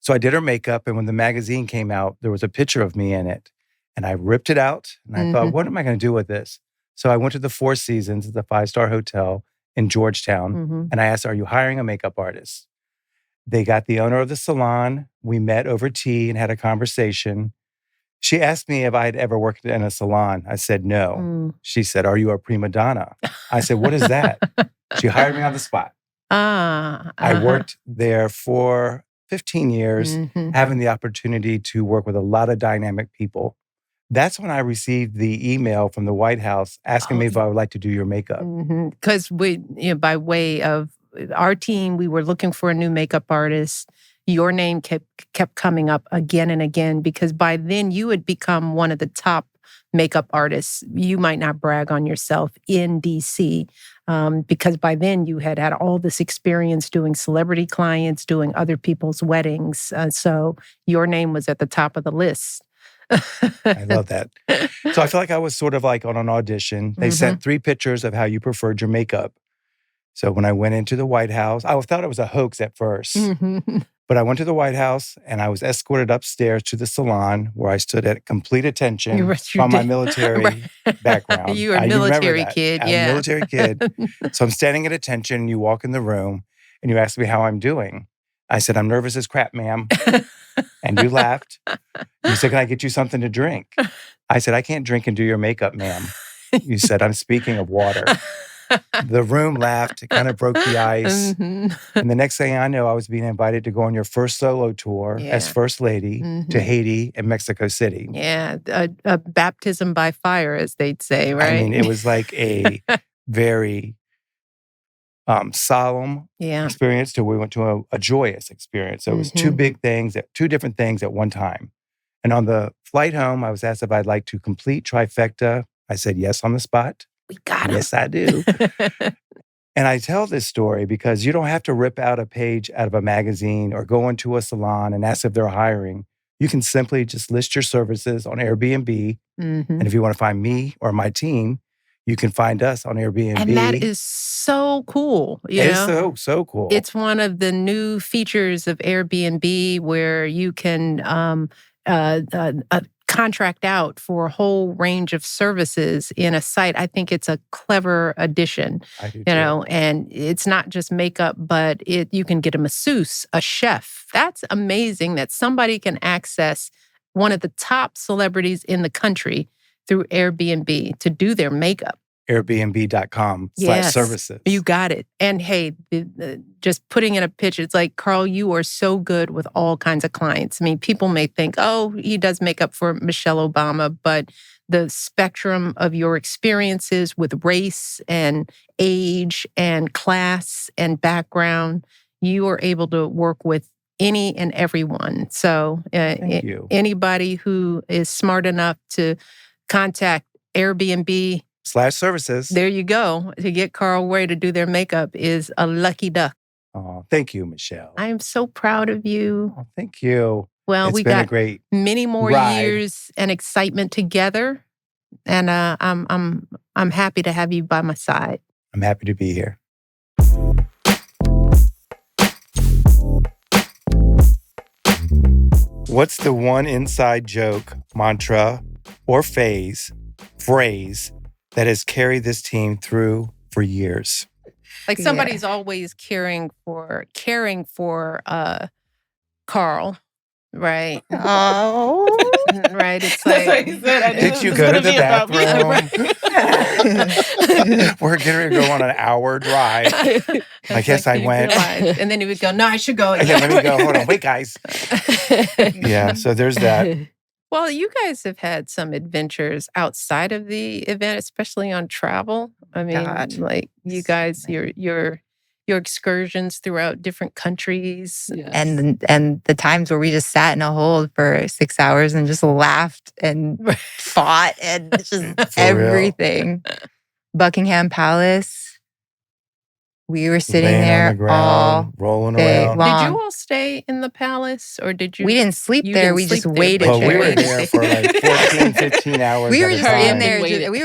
So I did her makeup, and when the magazine came out, there was a picture of me in it. And I ripped it out, and I thought, what am I going to do with this? So I went to the Four Seasons, the 5-star hotel in Georgetown, and I asked, are you hiring a makeup artist? They got the owner of the salon. We met over tea and had a conversation. She asked me if I had ever worked in a salon. I said, no. She said, are you a prima donna? I said, what is that? She hired me on the spot. I worked there for 15 years, having the opportunity to work with a lot of dynamic people. That's when I received the email from the White House asking me if I would like to do your makeup. Because by way of our team, we were looking for a new makeup artist. Your name kept coming up again and again because by then you had become one of the top makeup artists. You might not brag on yourself in DC because by then you had all this experience doing celebrity clients, doing other people's weddings. So your name was at the top of the list. I love that. So I feel like I was sort of like on an audition. They sent 3 pictures of how you preferred your makeup. So when I went into the White House, I thought it was a hoax at first. But I went to the White House and I was escorted upstairs to the salon where I stood at complete attention from my military background. You were a military kid, I'm a military kid. So I'm standing at attention. You walk in the room and you ask me how I'm doing. I said, I'm nervous as crap, ma'am. And you laughed. You said, can I get you something to drink? I said, I can't drink and do your makeup, ma'am. You said, I'm speaking of water. The room laughed. It kind of broke the ice. And the next thing I know, I was being invited to go on your first solo tour as First Lady to Haiti and Mexico City. Yeah, a baptism by fire, as they'd say, right? I mean, it was like a very solemn experience till we went to a joyous experience. So it was 2 big things, 2 different things at one time. And on the flight home, I was asked if I'd like to complete trifecta. I said yes on the spot. We got him. Yes, I do. And I tell this story because you don't have to rip out a page out of a magazine or go into a salon and ask if they're hiring. You can simply just list your services on Airbnb. And if you want to find me or my team, you can find us on Airbnb. And that is so cool. It's so cool. It's one of the new features of Airbnb where you can contract out for a whole range of services in a site. I think it's a clever addition. I do and it's not just makeup, but you can get a masseuse, a chef. That's amazing that somebody can access one of the top celebrities in the country through Airbnb to do their makeup. Airbnb.com/services. You got it. And hey, just putting in a pitch, it's like, Carl, you are so good with all kinds of clients. I mean, people may think, oh, he does makeup for Michelle Obama, but the spectrum of your experiences with race and age and class and background, you are able to work with any and everyone. So Thank you. Anybody who is smart enough to contact Airbnb/services. There you go. To get Carl Way to do their makeup is a lucky duck. Oh, thank you, Michelle. I am so proud of you. Oh, thank you. Well, we got a great many more ride. years and excitement together, and I'm happy to have you by my side. I'm happy to be here. What's the one inside joke, mantra, or phrase that has carried this team through for years? Like somebody's always caring for Carl, right? Oh. Right. It's like, did you go to the bathroom? We're getting ready to go on an hour drive. I guess I went. And then he would go, no, I should go. Okay, let me go. Hold on. Wait, guys. Yeah, so there's that. Well, you guys have had some adventures outside of the event, especially on travel. I mean, like you guys, your excursions throughout different countries. Yes. And the times where we just sat in a hold for 6 hours and just laughed and fought and just everything. Buckingham Palace. We were sitting laying on there the ground, rolling day around. long. Did you all stay in the palace or did you? We didn't sleep You there. didn't We just sleep there, waited but Well, we there. were there for like 14, 15 hours We at were a just time. in there.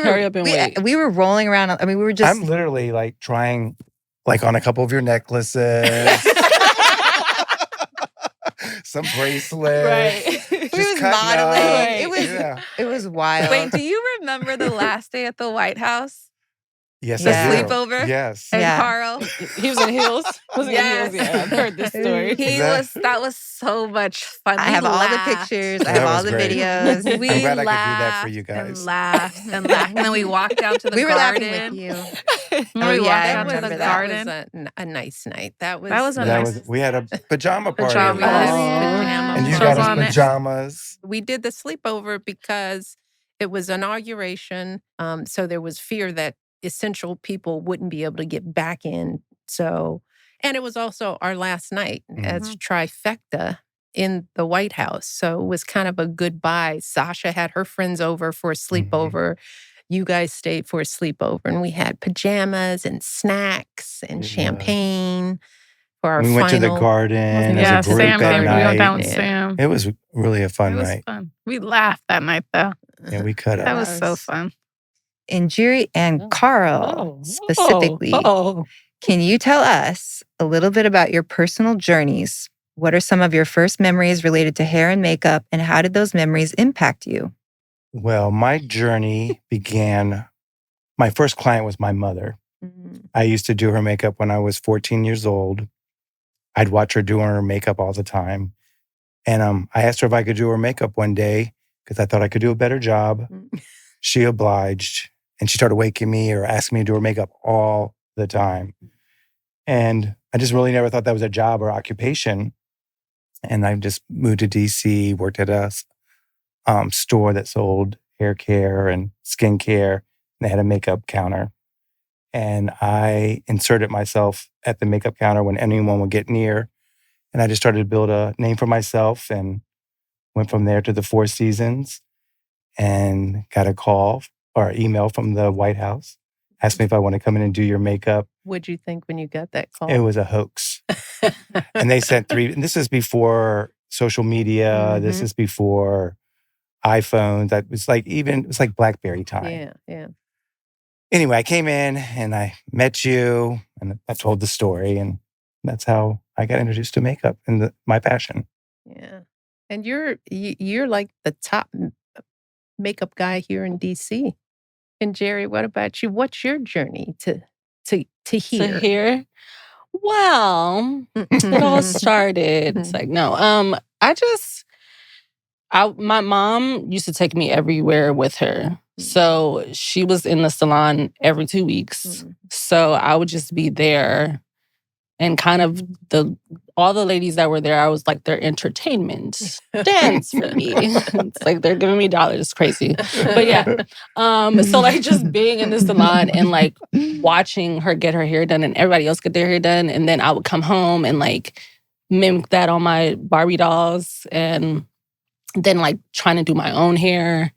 Hurry up and wait. We were rolling around. I mean, we were just. I'm literally like trying, like on a couple of your necklaces, some bracelets. Right. We was Just cutting modeling. up. It was. Yeah. It was wild. Wait, do you remember the last day at the White House? Yes, The I do. sleepover? Yes. And Yeah. Carl? He was in heels. Was he Yes. in heels? Yeah, I've heard this story. That was so much fun. I We have all the laughed. pictures. I That have all was the great. videos. We I'm glad I laughed could do that for you and guys. laughed and laughed. And then we walked down to the We were garden. laughing with you. When Oh, we yeah, walked I down to remember the that. garden. That was a nice night. That was That was a That nice- was, we had a pajama party. Pajama. We had Aw. pajama And you Shows got us on it. pajamas. We did the sleepover because it was inauguration. So there was fear that essential people wouldn't be able to get back in. So, and it was also our last night as trifecta in the White House. So it was kind of a goodbye. Sasha had her friends over for a sleepover. You guys stayed for a sleepover, and we had pajamas and snacks and champagne for our We final. went to the garden Yeah, as a group Sam at came. We went down night. with Sam. It was really a fun It was night. fun. We laughed that night, though. And we cut That up. was so fun. Injiri and Carl specifically. Oh. Can you tell us a little bit about your personal journeys? What are some of your first memories related to hair and makeup, and how did those memories impact you? Well, my journey began, my first client was my mother. I used to do her makeup when I was 14 years old. I'd watch her doing her makeup all the time. And I asked her if I could do her makeup one day because I thought I could do a better job. She obliged, and she started waking me or asking me to do her makeup all the time. And I just really never thought that was a job or occupation. And I just moved to DC, worked at a store that sold hair care and skincare. And they had a makeup counter. And I inserted myself at the makeup counter when anyone would get near. And I just started to build a name for myself and went from there to the Four Seasons and got a call or email from the White House. Asked me if I want to come in and do your makeup. What'd you think when you got that call? It was a hoax. And they sent and this is before social media. This is before iPhones. That was like it was like BlackBerry time. Yeah. Anyway, I came in and I met you and I told the story, and that's how I got introduced to makeup and my passion. Yeah. And you're like the top makeup guy here in DC. And Jerry, what about you? What's your journey to here? To here? Well, it all started. It's like, no. My mom used to take me everywhere with her. So she was in the salon every 2 weeks. So I would just be there, and kind of all the ladies that were there, I was like their entertainment. Dance for me. It's like they're giving me dollars. It's crazy. But yeah. So like just being in the salon and like watching her get her hair done and everybody else get their hair done. And then I would come home and like mimic that on my Barbie dolls, and then like trying to do my own hair.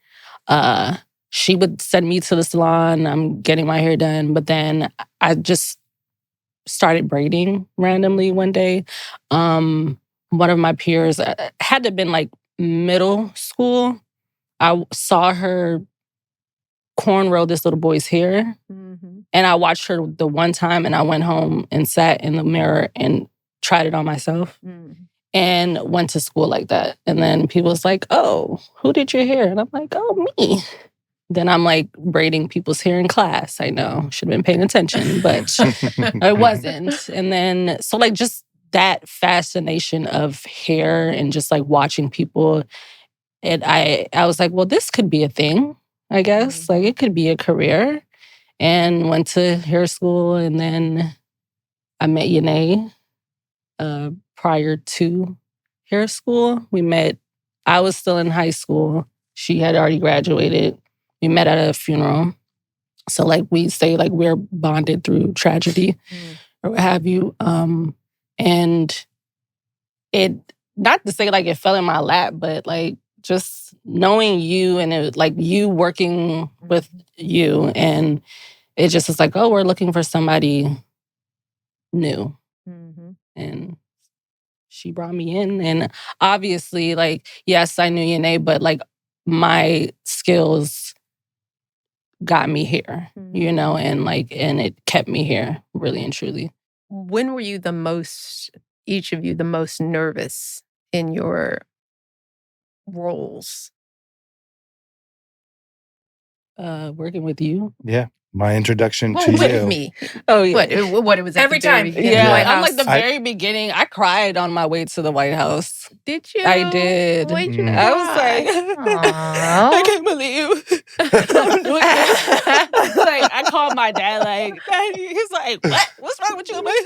She would send me to the salon. I'm getting my hair done. But then I just started braiding randomly one day. One of my peers, had to have been like middle school. I saw her cornrow this little boy's hair. And I watched her the one time, and I went home and sat in the mirror and tried it on myself. And went to school like that. And then people was like, oh, who did your hair? And I'm like, oh, me. Then I'm like braiding people's hair in class. I know, should have been paying attention, but I wasn't. And then, so like just that fascination of hair and just like watching people. And I was like, well, this could be a thing, I guess. Like it could be a career. And went to hair school, and then I met Yanae prior to hair school. We met, I was still in high school. She had already graduated. We met at a funeral. So like we say like we're bonded through tragedy or what have you. And it, not to say like it fell in my lap, but like just knowing you and it, like you working with you, and it just was like, oh, we're looking for somebody new. And she brought me in. And obviously, like, yes, I knew Yanae, but like my skills got me here, you know, and it kept me here really and truly. When were you each of you, the most nervous in your roles? Working with you. Yeah. My introduction to with you. me. Oh, yeah. What it was at Every the very time. beginning. Yeah, White I'm like House. the very beginning. I cried on my way to the White House. Did you? I did. Why'd you I was cry? like, I can't believe I'm doing this. Like, I called my dad, like, Daddy. He's like, what? What's wrong with you? I'm like,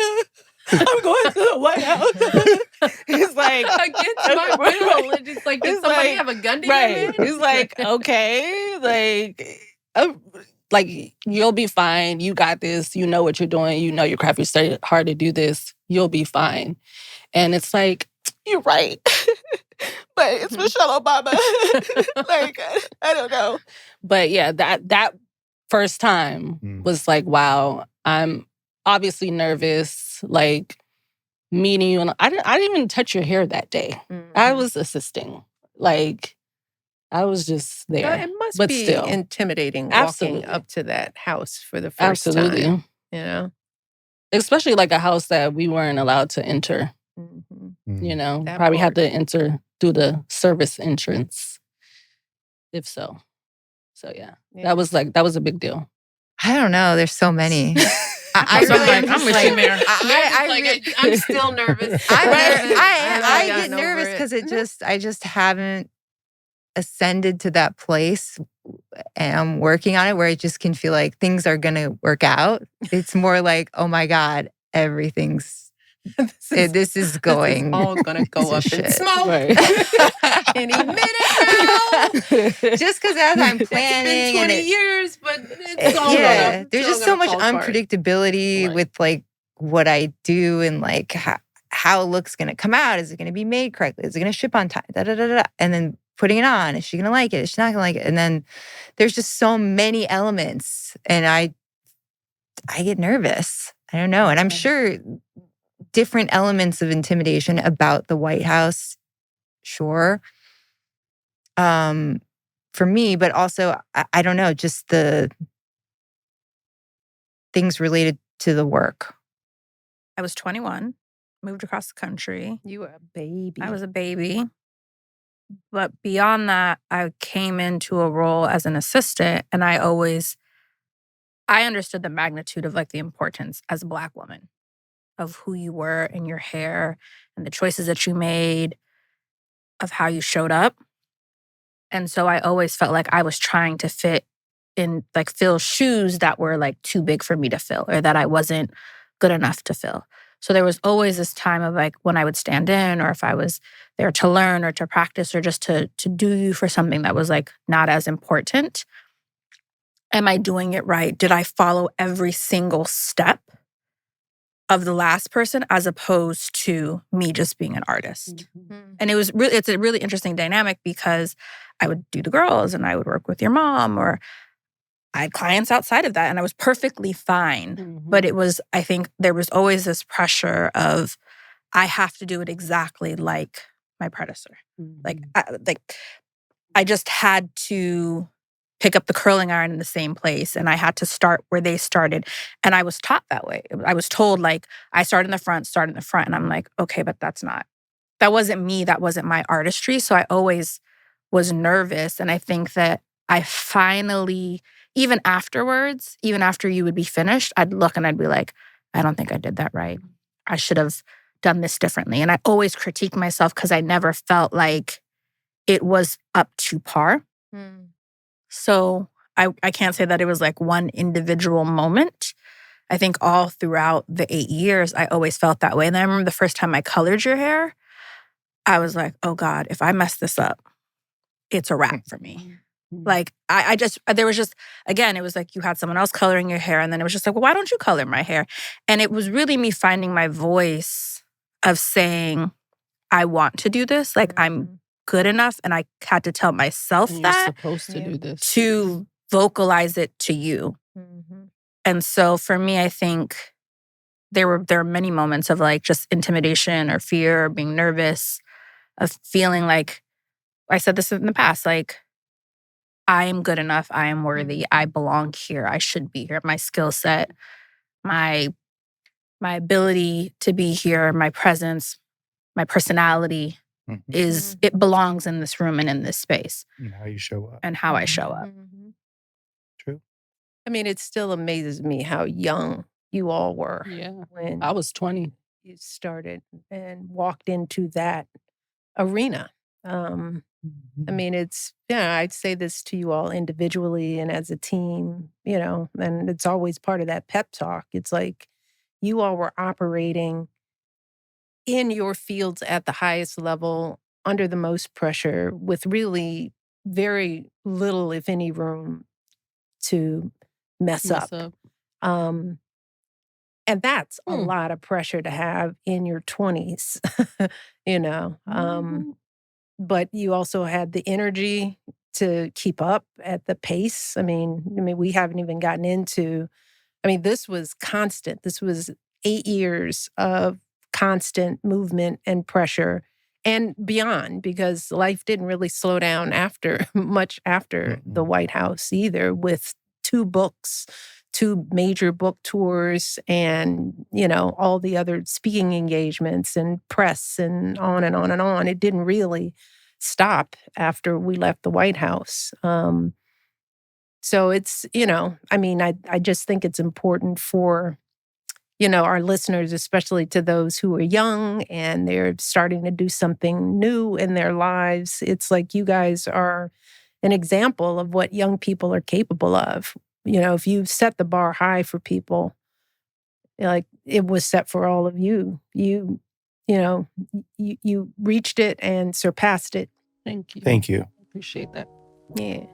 I'm going to the White House. He's like, against my will. It's just like, did somebody have a gun to your head? He's like, okay, like, you'll be fine. You got this. You know what you're doing. You know your craft. You studied hard to do this. You'll be fine. And it's like, you're right. But it's Michelle Obama. Like, I don't know. But yeah, that first time was like, wow, I'm obviously nervous. Like, meeting you. And I didn't even touch your hair that day. I was assisting. Like, I was just there. It must but be still intimidating Absolutely. walking up to that house for the first time. You know? Especially like a house that we weren't allowed to enter. You know, That probably part. had to enter through the service entrance, if so. So yeah. That was a big deal. I don't know. There's so many. I So really I'm am with just you, Mary. I'm still nervous. I gotten get nervous over it. because I just haven't ascended to that place, and I'm working on it where I just can feel like things are gonna work out. It's more like, oh my God, everything's this is going. This is all gonna go to up in shit. smoke any minute now. Just because as I'm planning, It's been 20 years, but it's all gonna. There's just so much unpredictability with like what I do and like how it looks gonna come out. Is it gonna be made correctly? Is it gonna ship on time? Da da da da. And then putting it on. Is she gonna like it? Is she not gonna like it? And then there's just so many elements, and I get nervous. I don't know, and I'm sure different elements of intimidation about the White House. Sure. For me, but also, I don't know, just the things related to the work. I was 21, moved across the country. You were a baby. I was a baby. But beyond that, I came into a role as an assistant, and I understood the magnitude of like the importance as a Black woman of who you were in your hair and the choices that you made, of how you showed up. And so I always felt like I was trying to fill shoes that were like too big for me to fill, or that I wasn't good enough to fill. So there was always this time of like when I would stand in, or if I was there to learn or to practice or just to do you for something that was like not as important. Am I doing it right? Did I follow every single step of the last person, as opposed to me just being an artist? And it's a really interesting dynamic, because I would do the girls and I would work with your mom, or I had clients outside of that, and I was perfectly fine. But it was, I think there was always this pressure of, I have to do it exactly like my predecessor. I just had to pick up the curling iron in the same place, and I had to start where they started. And I was taught that way. I was told, like, I start in the front. And I'm like, okay, but that wasn't me. That wasn't my artistry. So I always was nervous. And I think that I finally, even afterwards, even after you would be finished, I'd look and I'd be like, I don't think I did that right. I should have done this differently. And I always critique myself because I never felt like it was up to par. So I can't say that it was like one individual moment. I think all throughout the 8 years, I always felt that way. And I remember the first time I colored your hair, I was like, oh God, if I mess this up, it's a wrap for me. Like, there was just, again, it was like you had someone else coloring your hair, and then it was just like, well, why don't you color my hair? And it was really me finding my voice of saying, I want to do this. Like, I'm good enough, and I had to tell myself You're that supposed to do this. to vocalize it to you. And so for me, I think there are many moments of like just intimidation or fear or being nervous, of feeling like, I said this in the past, like, I am good enough, I am worthy, I belong here, I should be here. My skill set, my ability to be here, my presence, my personality is, it belongs in this room and in this space. And how you show up. And how I show up. True. I mean, it still amazes me how young you all were when I was 20. you started and walked into that arena. I mean, it's, I'd say this to you all individually and as a team, and it's always part of that pep talk. It's like you all were operating in your fields at the highest level, under the most pressure, with really very little, if any, room to mess up. And that's a lot of pressure to have in your 20s, But you also had the energy to keep up at the pace. I mean, we haven't even gotten into, this was constant. This was 8 years of constant movement and pressure and beyond, because life didn't really slow down much after the White House either, with 2 books, 2 major book tours, and, all the other speaking engagements and press and on and on and on. It didn't really stop after we left the White House. So it's, I just think it's important for, our listeners, especially to those who are young and they're starting to do something new in their lives. It's like you guys are an example of what young people are capable of. If you set the bar high for people, like it was set for all of you. You reached it and surpassed it. Thank you. Thank you. I appreciate that. Yeah.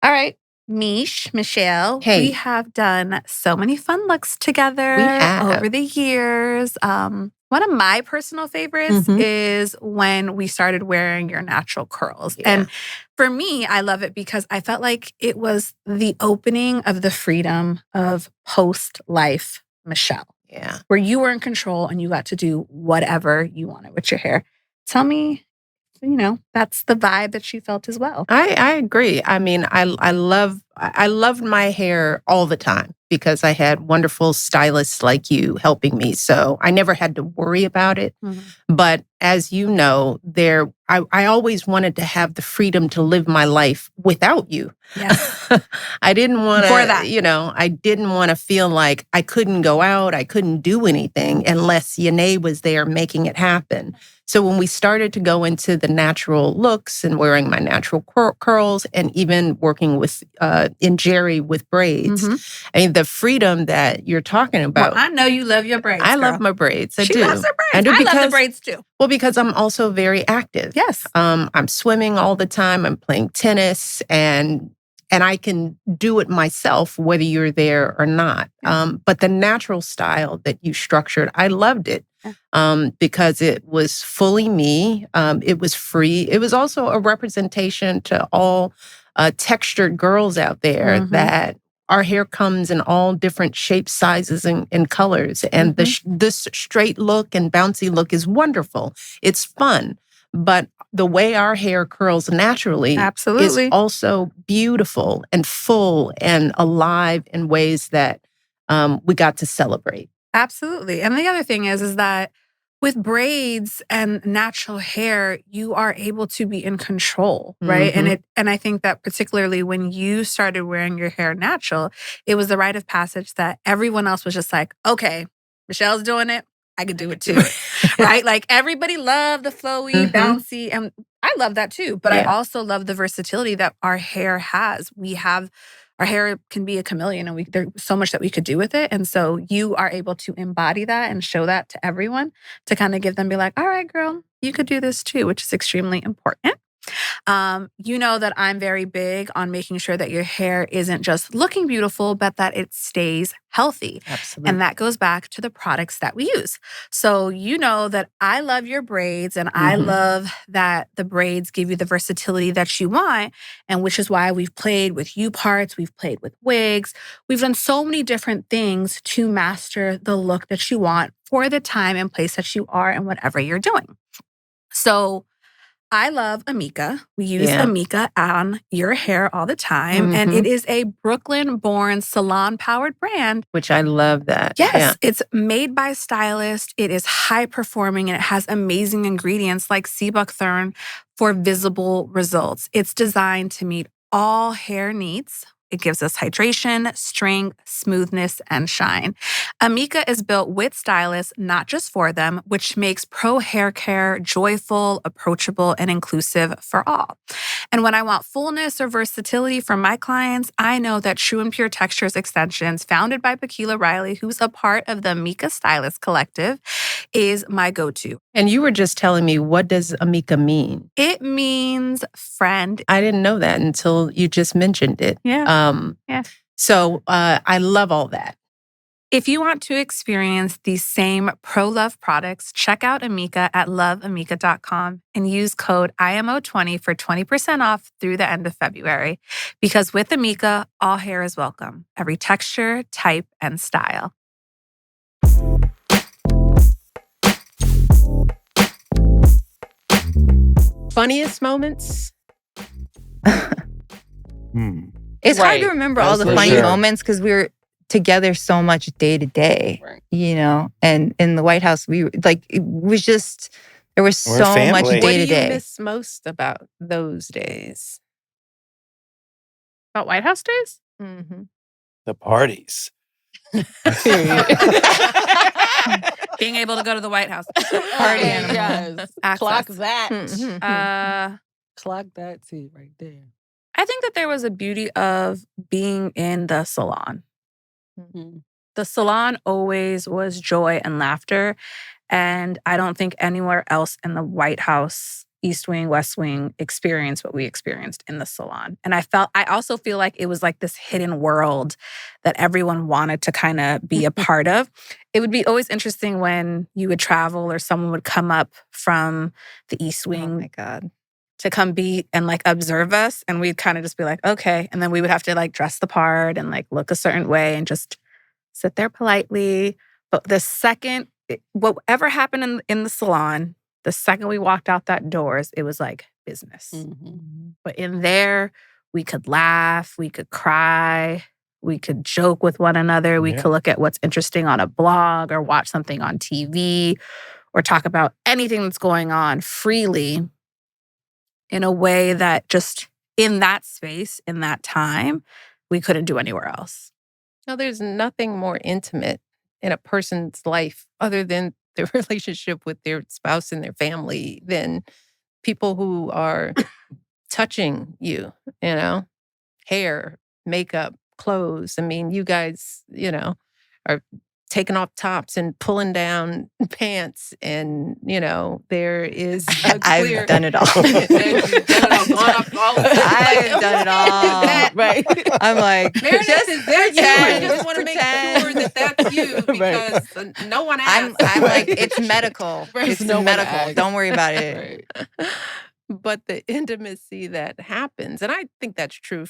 All right, Michelle. Hey. We have done so many fun looks together over the years. One of my personal favorites is when we started wearing your natural curls. Yeah. And for me, I love it because I felt like it was the opening of the freedom of post-life Michelle. Yeah. Where you were in control and you got to do whatever you wanted with your hair. Tell me, that's the vibe that you felt as well. I agree. I loved my hair all the time because I had wonderful stylists like you helping me. So I never had to worry about it. But as you know, I always wanted to have the freedom to live my life without you. Yeah. I didn't want to, that. I didn't want to feel like I couldn't go out, I couldn't do anything unless Yanae was there making it happen. So when we started to go into the natural looks and wearing my natural curls and even working with in Jerry with braids, the freedom that you're talking about. Well, I know you love your braids. I love my braids. She do. loves her braids. I love the braids too. Well, because I'm also very active. Yes. I'm swimming all the time. I'm playing tennis, and I can do it myself, whether you're there or not. But the natural style that you structured, I loved it because it was fully me. It was free. It was also a representation to all textured girls out there that our hair comes in all different shapes, sizes, and colors. And this straight look and bouncy look is wonderful. It's fun. But the way our hair curls naturally is also beautiful and full and alive in ways that we got to celebrate. Absolutely. And the other thing is that with braids and natural hair, you are able to be in control, right? And I think that particularly when you started wearing your hair natural, it was the rite of passage that everyone else was just like, okay, Michelle's doing it, I could do it too, right? Like everybody loved the flowy, bouncy, and I love that too. But I also love the versatility that our hair has. Our hair can be a chameleon, and there's so much that we could do with it. And so you are able to embody that and show that to everyone to kind of give them, be like, all right, girl, you could do this too, which is extremely important. You know that I'm very big on making sure that your hair isn't just looking beautiful, but that it stays healthy. Absolutely. And that goes back to the products that we use. So you know that I love your braids, and I love that the braids give you the versatility that you want, and which is why we've played with U-parts, we've played with wigs. We've done so many different things to master the look that you want for the time and place that you are and whatever you're doing. So I love Amika. We use Amika on your hair all the time. And it is a Brooklyn-born salon-powered brand. Which I love that. Yes, it's made by stylists. It is high-performing, and it has amazing ingredients like sea buckthorn for visible results. It's designed to meet all hair needs. It gives us hydration, strength, smoothness, and shine. Amika is built with stylists, not just for them, which makes pro hair care joyful, approachable, and inclusive for all. And when I want fullness or versatility from my clients, I know that True and Pure Textures Extensions, founded by Pakila Riley, who's a part of the Amika Stylist Collective, is my go-to. And you were just telling me, what does Amika mean? It means friend. I didn't know that until you just mentioned it. Yeah. So I love all that. If you want to experience these same pro-love products, check out Amika at loveamika.com and use code IMO20 for 20% off through the end of February. Because with Amika, all hair is welcome. Every texture, type, and style. Funniest moments? It's hard to remember all the funny moments because we were together so much day to day, you know? And in the White House, we like, it was just, there was so much day to day. What do you miss most about those days? About White House days? The parties. Being able to go to the White House. Party yes. Clock that. Clock that too right there. I think that there was a beauty of being in the salon. The salon always was joy and laughter. And I don't think anywhere else in the White House, East Wing, West Wing, experienced what we experienced in the salon. And I also feel like it was like this hidden world that everyone wanted to kind of be a part of. It would be always interesting when you would travel or someone would come up from the East Wing. Oh my God. To come be and like observe us. And we'd kind of just be like, okay. And then we would have to like dress the part and like look a certain way and just sit there politely. But the second, whatever happened in the salon, the second we walked out that doors, it was like business. But in there, we could laugh, we could cry, we could joke with one another. We could look at what's interesting on a blog or watch something on TV or talk about anything that's going on freely. In a way that just in that space, in that time, we couldn't do anywhere else. No, there's nothing more intimate in a person's life other than their relationship with their spouse and their family than people who are touching you, you know, hair, makeup, clothes. I mean, you guys, you know, are taking off tops and pulling down pants, and you know there is a clear... I've done it all. I've done it all. Right. I'm like, Meredith, just is there you? I just just want to make pretend. sure that that's you because no one asked. I'm like, it's medical. It's No one medical. asked. Don't worry about it. But the intimacy that happens, and I think that's true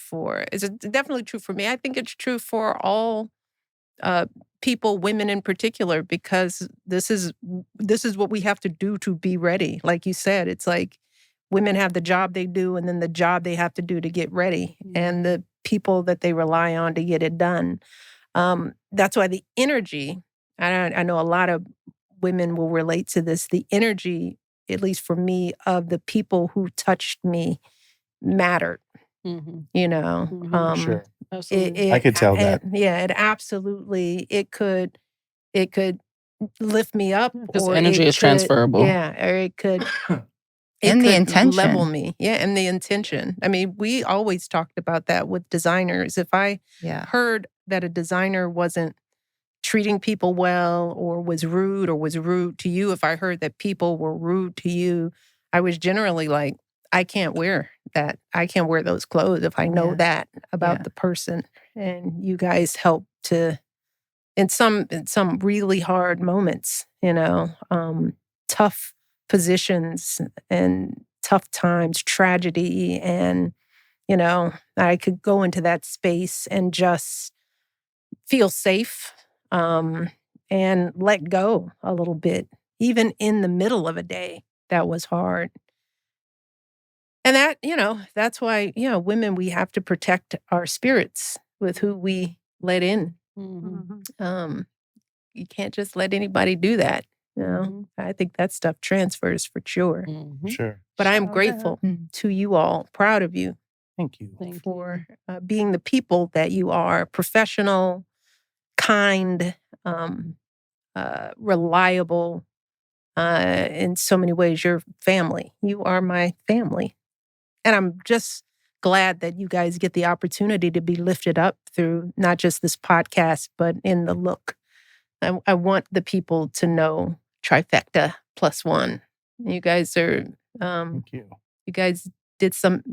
it's definitely true for me. I think it's true for all people, women in particular, because this is what we have to do to be ready. Like you said, it's like women have the job they do and then the job they have to do to get ready and the people that they rely on to get it done. That's why the energy, I know a lot of women will relate to this, the energy, at least for me, of the people who touched me mattered. You know, Sure. Absolutely. I could tell that. It absolutely, it could lift me up. Because or energy is transferable. Yeah, or it could And the intention. level me. Yeah, and the intention. I mean, we always talked about that with designers. If I heard that a designer wasn't treating people well or was rude to you, if I heard that people were rude to you, I was generally like, I can't wear that. I can't wear those clothes if I know that about the person. And you guys help to, in some really hard moments, tough positions and tough times, tragedy. And, I could go into that space and just feel safe and let go a little bit, even in the middle of a day that was hard. And that, that's why, women, we have to protect our spirits with who we let in. You can't just let anybody do that. I think that stuff transfers for sure. Sure. But I'm grateful to you all, proud of you. Thank you. For being the people that you are, professional, kind, reliable, in so many ways. You're family. You are my family. And I'm just glad that you guys get the opportunity to be lifted up through not just this podcast, but in the look. I want the people to know Trifecta +1. You guys are, Thank you. You guys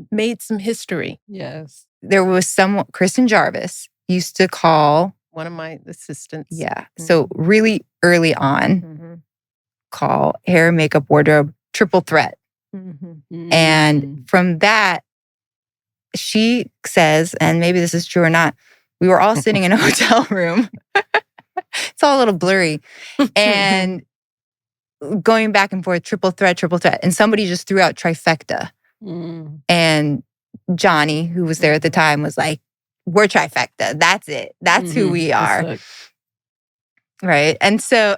made some history. Yes. There was someone, Kristen Jarvis, used to call one of my assistants. Yeah. So really early on, call hair, makeup, wardrobe, triple threat. And from that, she says, and maybe this is true or not, we were all sitting in a hotel room. It's all a little blurry. And going back and forth, triple threat. And somebody just threw out trifecta. And Johnny, who was there at the time, was like, we're trifecta. That's it. That's who we are. Right. And so,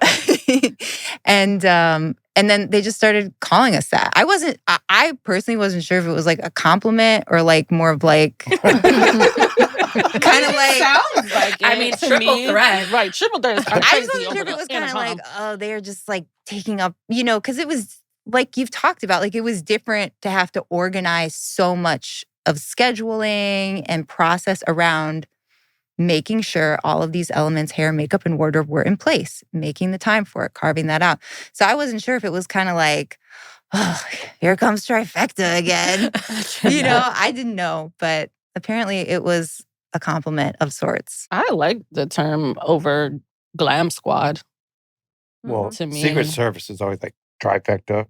and then they just started calling us that. I personally wasn't sure if it was like a compliment or like more of like, kind of like. Sounds like it. I mean, triple threat. Right. Triple threat is I just wasn't sure if it was kind of like, oh, they're just like taking up, because it was like you've talked about, like it was different to have to organize so much of scheduling and process around making sure all of these elements, hair, makeup, and wardrobe were in place, making the time for it, carving that out. So I wasn't sure if it was kind of like, oh, here comes trifecta again. I didn't know, but apparently it was a compliment of sorts. I like the term over Glam Squad. Well, to me, Secret Service is always like trifecta's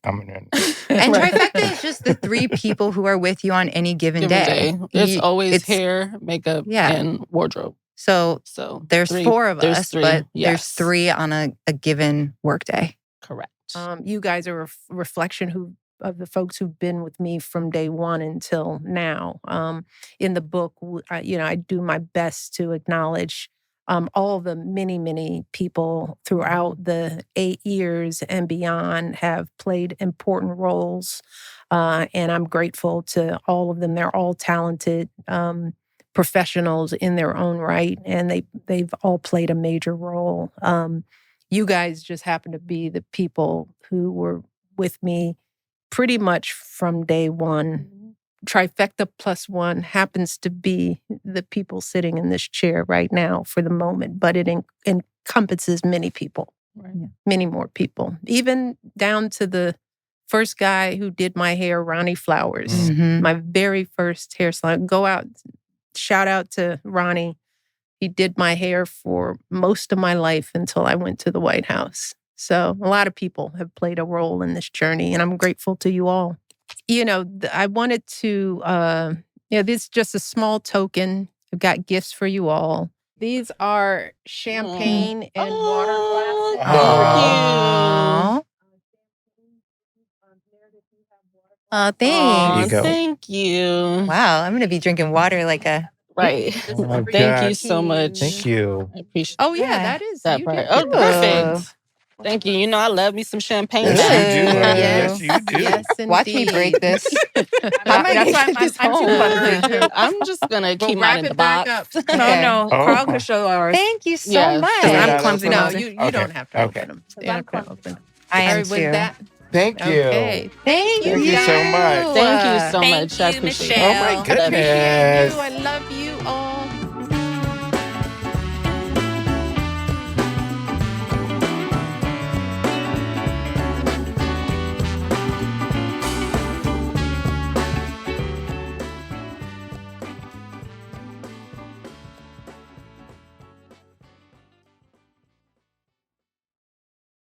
coming in. And trifecta is just the 3 people who are with you on any given day. It's always hair, makeup, and wardrobe. So there's 4 of us, 3, but there's 3 on a given workday. Correct. You guys are a reflection of the folks who've been with me from day one until now. In the book, I do my best to acknowledge all the many, many people throughout the 8 years and beyond have played important roles. And I'm grateful to all of them. They're all talented professionals in their own right, and they've all played a major role. You guys just happen to be the people who were with me pretty much from day one. Trifecta +1 happens to be the people sitting in this chair right now for the moment, but it encompasses many people, many more people, even down to the first guy who did my hair, Ronnie Flowers, my very first hair salon. Go out, shout out to Ronnie. He did my hair for most of my life until I went to the White House. So a lot of people have played a role in this journey, and I'm grateful to you all. I wanted to, this is just a small token. I've got gifts for you all. These are champagne and water glasses. Thank you. Oh, thanks. Thank you. Wow, I'm going to be drinking water like a... Right. Oh, Thank you so much. Thank you. I appreciate that is that part. Oh, perfect. Thank you. I love me some champagne. Yes, you do. Yes, watch me break this. I'm just going to keep mine in the box. No. Carl can show ours. Thank you so much. I'm clumsy. No, you don't have to open them. I am too. Thank you. Okay. Thank you. Thank you so much. Thank you so much. I appreciate it. Oh my goodness. I love you all.